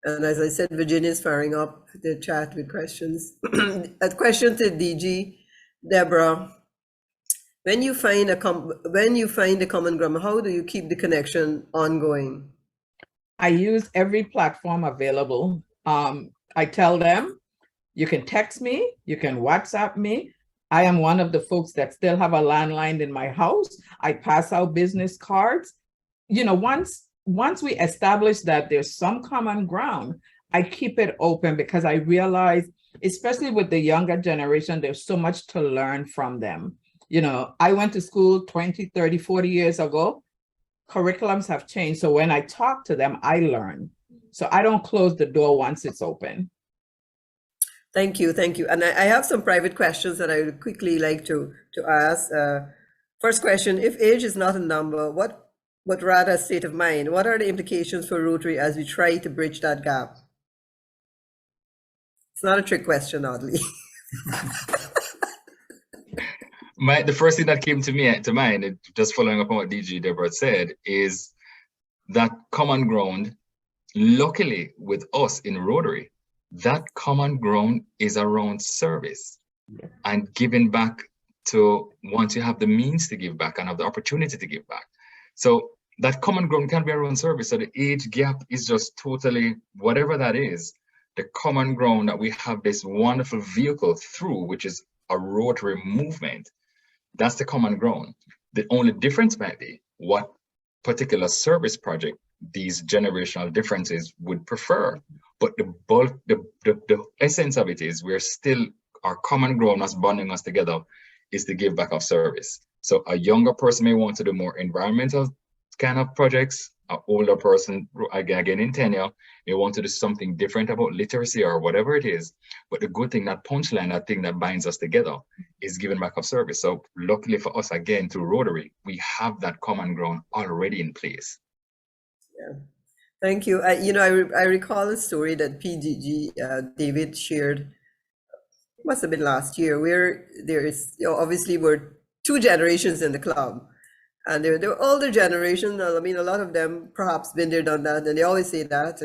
And as I said, Virginia is firing up the chat with questions. A question to DG, Deborah. When you find a common ground, how do you keep the connection ongoing? I use every platform available. I tell them, you can text me, you can WhatsApp me. I am one of the folks that still have a landline in my house. I pass out business cards. You know, once we establish that there's some common ground, I keep it open because I realize, especially with the younger generation, there's so much to learn from them. You know, I went to school 20, 30, 40 years ago. Curriculums have changed. So when I talk to them, I learn. So I don't close the door once it's open. Thank you, thank you. And I have some private questions that I would quickly like to ask. First question, if age is not a number, but rather a state of mind, what are the implications for Rotary as we try to bridge that gap? It's not a trick question, oddly. The first thing that came to mind, just following up on what DG Deborah said, is that common ground. Luckily, with us in Rotary, that common ground is around service and giving back to once you have the means to give back and have the opportunity to give back. So that common ground can be around service. So the age gap is just totally, whatever that is, the common ground that we have this wonderful vehicle through, which is a Rotary movement. That's the common ground. The only difference might be what particular service project these generational differences would prefer, but the essence of it is our common ground that's bonding us together is the give back of service. So a younger person may want to do more environmental kind of projects. An older person, again in tenure, may want to do something different about literacy or whatever it is. But the good thing, that punchline, that thing that binds us together, is giving back of service. So luckily for us, again, through Rotary, we have that common ground already in place. Yeah, thank you. I recall a story that PDG David shared, must have been last year, where there is, obviously we're two generations in the club, and they're older generation. I mean, a lot of them perhaps been there, done that, and they always say that,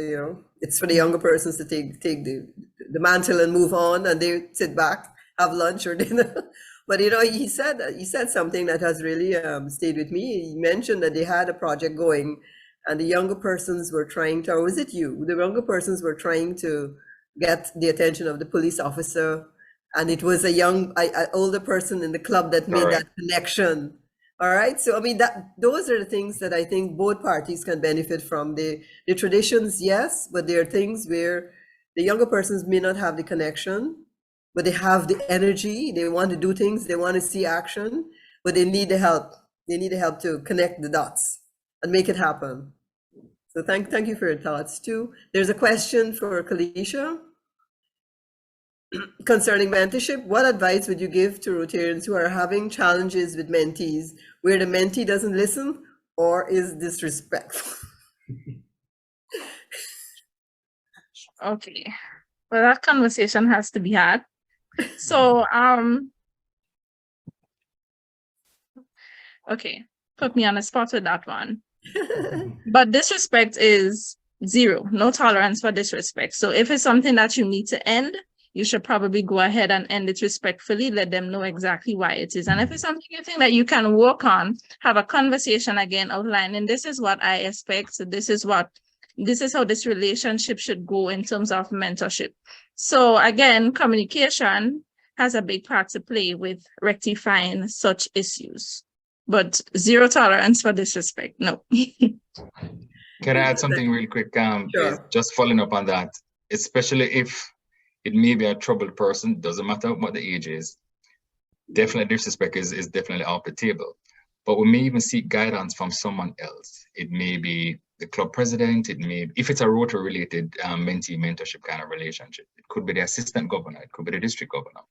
it's for the younger persons to take the mantle and move on, and they sit back, have lunch or dinner. But he said something that has really stayed with me. He mentioned that they had a project going, and the younger persons were trying to, or was it you? The younger persons were trying to get the attention of the police officer, and it was an older person in the club that made that connection. All right. So I mean, those are the things that I think both parties can benefit from. The traditions, yes, but there are things where the younger persons may not have the connection, but they have the energy. They want to do things. They want to see action, but they need the help. They need the help to connect the dots and make it happen. So thank you for your thoughts too. There's a question for Kelisha concerning mentorship. What advice would you give to Rotarians who are having challenges with mentees where the mentee doesn't listen or is disrespectful? Okay, well, that conversation has to be had. So, okay, put me on the spot with that one. But disrespect is zero, no tolerance for disrespect. So if it's something that you need to end, you should probably go ahead and end it respectfully, let them know exactly why it is. And if it's something you think that you can work on, have a conversation again outlining, this is what I expect. So this is how this relationship should go in terms of mentorship. So again, communication has a big part to play with rectifying such issues, but zero tolerance for disrespect, no. Can I add something real quick? Sure. Just following up on that, especially if it may be a troubled person, doesn't matter what the age is. Definitely disrespect is definitely off the table. But we may even seek guidance from someone else. It may be the club president, it may, if it's a Rotary related mentee mentorship kind of relationship, it could be the assistant governor, it could be the district governor.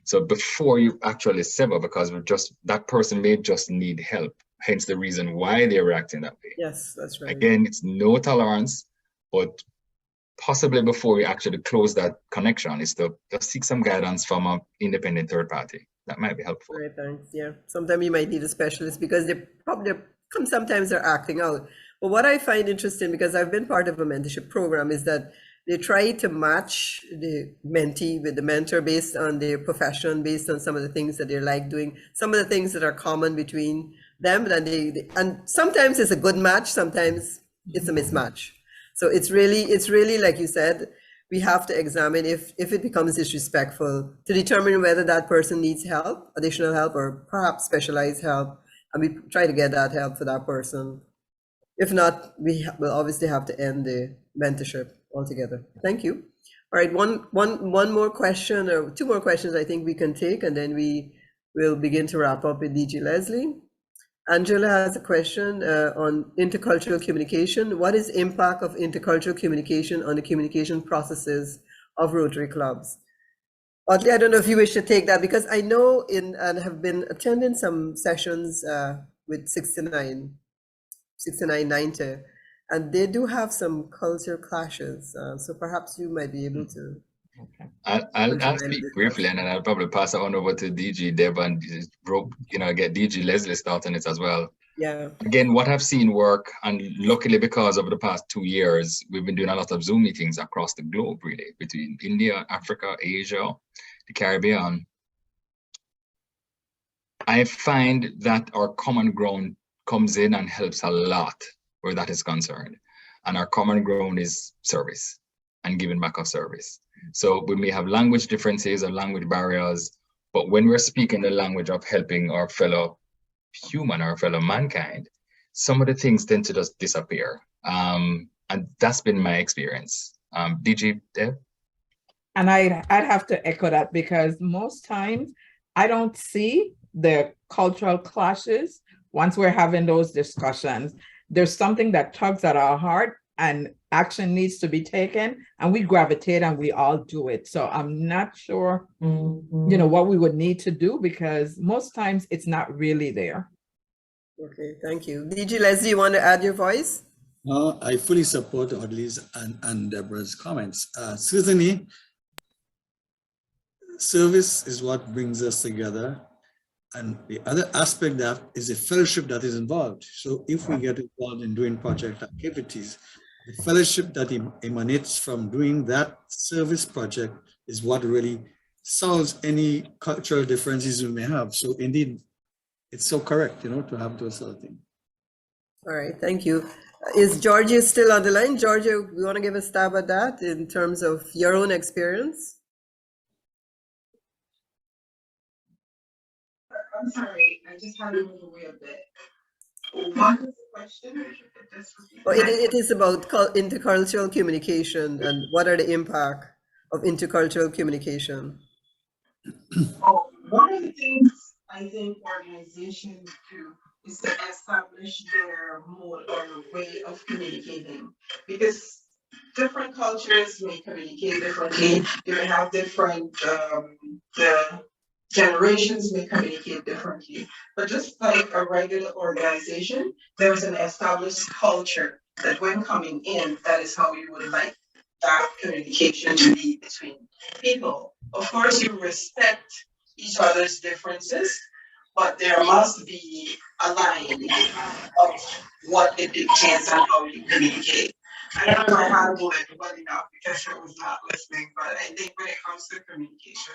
So before you actually sever, because that person may just need help, hence the reason why they're reacting that way. Yes, that's right. Again, it's no tolerance, but possibly before we actually close that connection is to seek some guidance from an independent third party. That might be helpful. Right, thanks. Yeah, sometimes you might need a specialist because sometimes they're acting out. But what I find interesting, because I've been part of a mentorship program, is that they try to match the mentee with the mentor based on their profession, based on some of the things that they like doing, some of the things that are common between them. And sometimes it's a good match, sometimes it's a mismatch. So it's really like you said, we have to examine if it becomes disrespectful to determine whether that person needs help, additional help, or perhaps specialized help, and we try to get that help for that person. If not, we will obviously have to end the mentorship altogether. Thank you. All right, one more question or two more questions I think we can take, and then we will begin to wrap up with DG Leslie. Angela has a question on intercultural communication. What is the impact of intercultural communication on the communication processes of Rotary clubs? Audley, I don't know if you wish to take that, because I know and have been attending some sessions with 6990, and they do have some culture clashes. So perhaps you might be able to. I'll speak briefly, and then I'll probably pass it on over to DG Deborah and get DG Leslie started on it as well. Yeah. Again, what I've seen work, and luckily because over the past 2 years, we've been doing a lot of Zoom meetings across the globe, really, between India, Africa, Asia, the Caribbean. I find that our common ground comes in and helps a lot where that is concerned. And our common ground is service and giving back of service. So we may have language differences or language barriers, but when we're speaking the language of helping our fellow human, our fellow mankind, some of the things tend to just disappear. And that's been my experience. DG Deb? And I'd have to echo that, because most times I don't see the cultural clashes once we're having those discussions. There's something that tugs at our heart and action needs to be taken, and we gravitate and we all do it. So I'm not sure, what we would need to do, because most times it's not really there. Okay, thank you. DG Leslie, you want to add your voice? No, I fully support Audley's and Deborah's comments. Certainly, service is what brings us together. And the other aspect that is a fellowship that is involved. So if we get involved in doing project activities, the fellowship that emanates from doing that service project is what really solves any cultural differences we may have. So indeed, it's so correct, to have those sort of things. All right, thank you. Is Georgia still on the line? Georgia, you want to give a stab at that in terms of your own experience? I'm sorry, I just had to move away a bit. What was the question? Well, it is about intercultural communication and what are the impact of intercultural communication? Oh, one of the things I think organizations do is to establish their mode or way of communicating, because different cultures may communicate differently. You may have different the generations may communicate differently. But just like a regular organization, there's an established culture that when coming in, that is how you would like that communication to be between people. Of course, you respect each other's differences, but there must be a line of what it dictates and how you communicate. I don't know how to do it well enough because I was not listening, but I think when it comes to communication,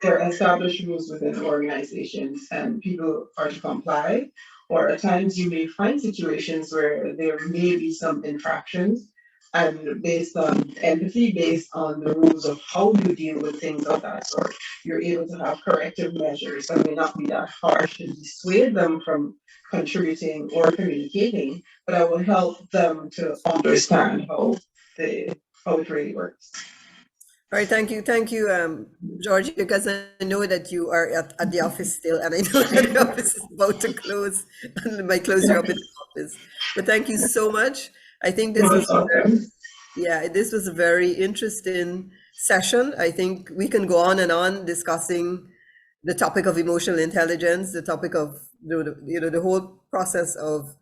there are established rules within organizations and people are to comply. Or at times you may find situations where there may be some infractions, and based on empathy, based on the rules of how you deal with things of that sort, you're able to have corrective measures that may not be that harsh to dissuade them from contributing or communicating, but I will help them to understand how it really works. All right, thank you, Georgie, because I know that you are at the office still, and I know that the office is about to close, and might close you up in the office. But thank you so much. I think this was this was a very interesting session. I think we can go on and on discussing the topic of emotional intelligence, the topic of the whole process of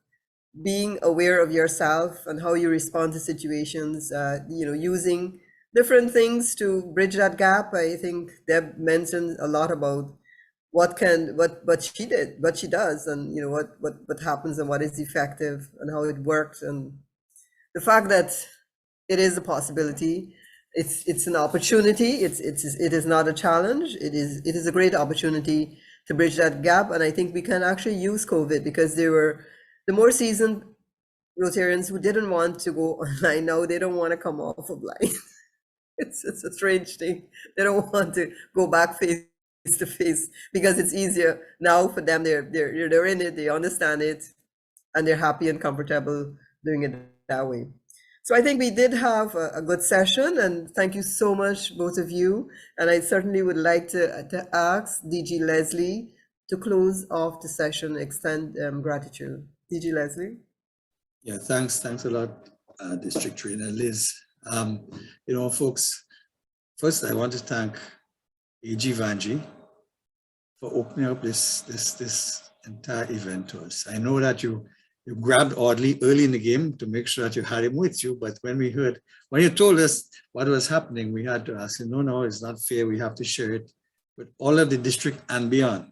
being aware of yourself and how you respond to situations. Using different things to bridge that gap. I think Deb mentioned a lot about what she did, what she does, and what happens and what is effective and how it works, and the fact that it is a possibility. It's an opportunity. It is not a challenge. It is a great opportunity to bridge that gap, and I think we can actually use COVID because there were the more seasoned Rotarians who didn't want to go online. Now they don't want to come off of line. It's a strange thing. They don't want to go back face to face because it's easier now for them. They're in it. They understand it, and they're happy and comfortable doing it that way. So I think we did have a good session, and thank you so much, both of you. And I certainly would like to ask DG Leslie to close off the session, extend gratitude. DG Leslie. Yeah, thanks a lot, District Trainer Liz. Folks, first I want to thank AG Vanji for opening up this entire event to us. I know that you grabbed Audley early in the game to make sure that you had him with you, but when you told us what was happening, we had to ask you, no, it's not fair. We have to share it with all of the district and beyond.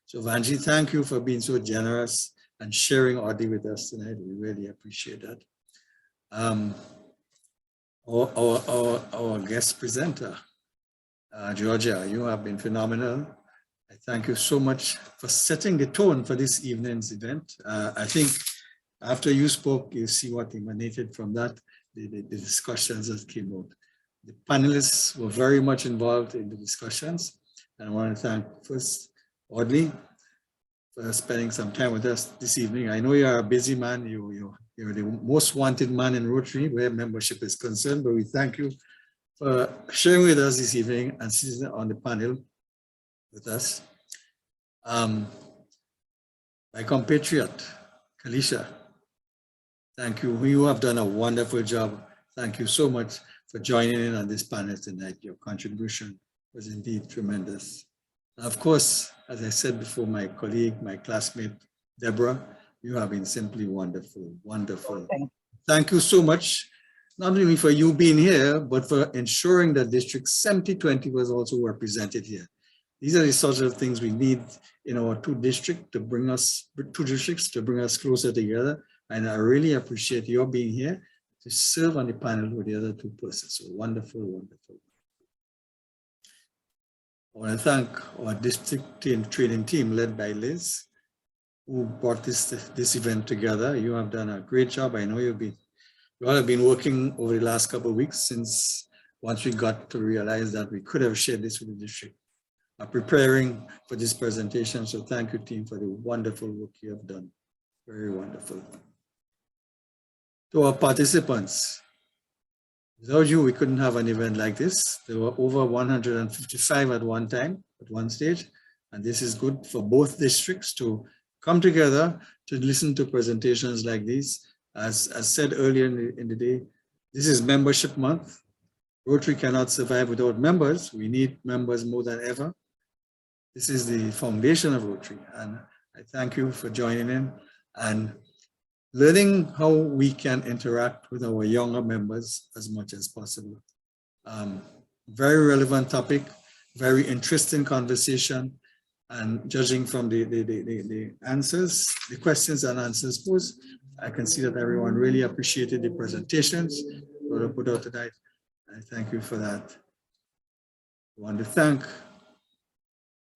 So Vanji, thank you for being so generous and sharing Audley with us tonight. We really appreciate that. Our guest presenter, Georgia, you have been phenomenal. I thank you so much for setting the tone for this evening's event. I think after you spoke, you see what emanated from that, the discussions that came out. The panelists were very much involved in the discussions. And I want to thank first Audley for spending some time with us this evening. I know you're a busy man. You're the most wanted man in Rotary where membership is concerned, but we thank you for sharing with us this evening and sitting on the panel with us. My compatriot, Kelisha, thank you. You have done a wonderful job. Thank you so much for joining in on this panel tonight. Your contribution was indeed tremendous. And of course, as I said before, my colleague, my classmate, Deborah, you have been simply wonderful, wonderful. Thank you so much, not only for you being here, but for ensuring that District 7020 was also represented here. These are the sorts of things we need in our two districts to bring us closer together. And I really appreciate your being here to serve on the panel with the other two persons. So wonderful, wonderful. I want to thank our district training team led by Liz who brought this event together. You have done a great job. I know you all have been working over the last couple of weeks since once we got to realize that we could have shared this with the district, preparing for this presentation. So thank you, team, for the wonderful work you have done. Very wonderful. To our participants, without you, we couldn't have an event like this. There were over 155 at one time, at one stage. And this is good for both districts to come together to listen to presentations like these. As said earlier in the day, this is membership month. Rotary cannot survive without members. We need members more than ever. This is the foundation of Rotary. And I thank you for joining in and learning how we can interact with our younger members as much as possible. Very relevant topic, very interesting conversation. And judging from the answers, the questions and answers posed, I can see that everyone really appreciated the presentations that were put out tonight. I thank you for that. I want to thank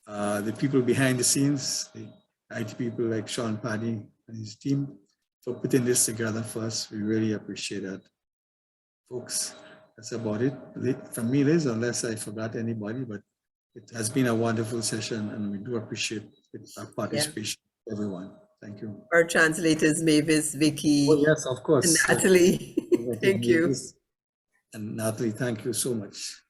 the people behind the scenes, the IT people like Sean Paddy and his team for putting this together for us. We really appreciate that. Folks, that's about it from me, Liz, unless I forgot anybody, but it has been a wonderful session and we do appreciate our participation, everyone. Thank you. Our translators, Mavis, Vicky, Oh, yes, of course. and Natalie. Thank you. And Natalie, thank you so much.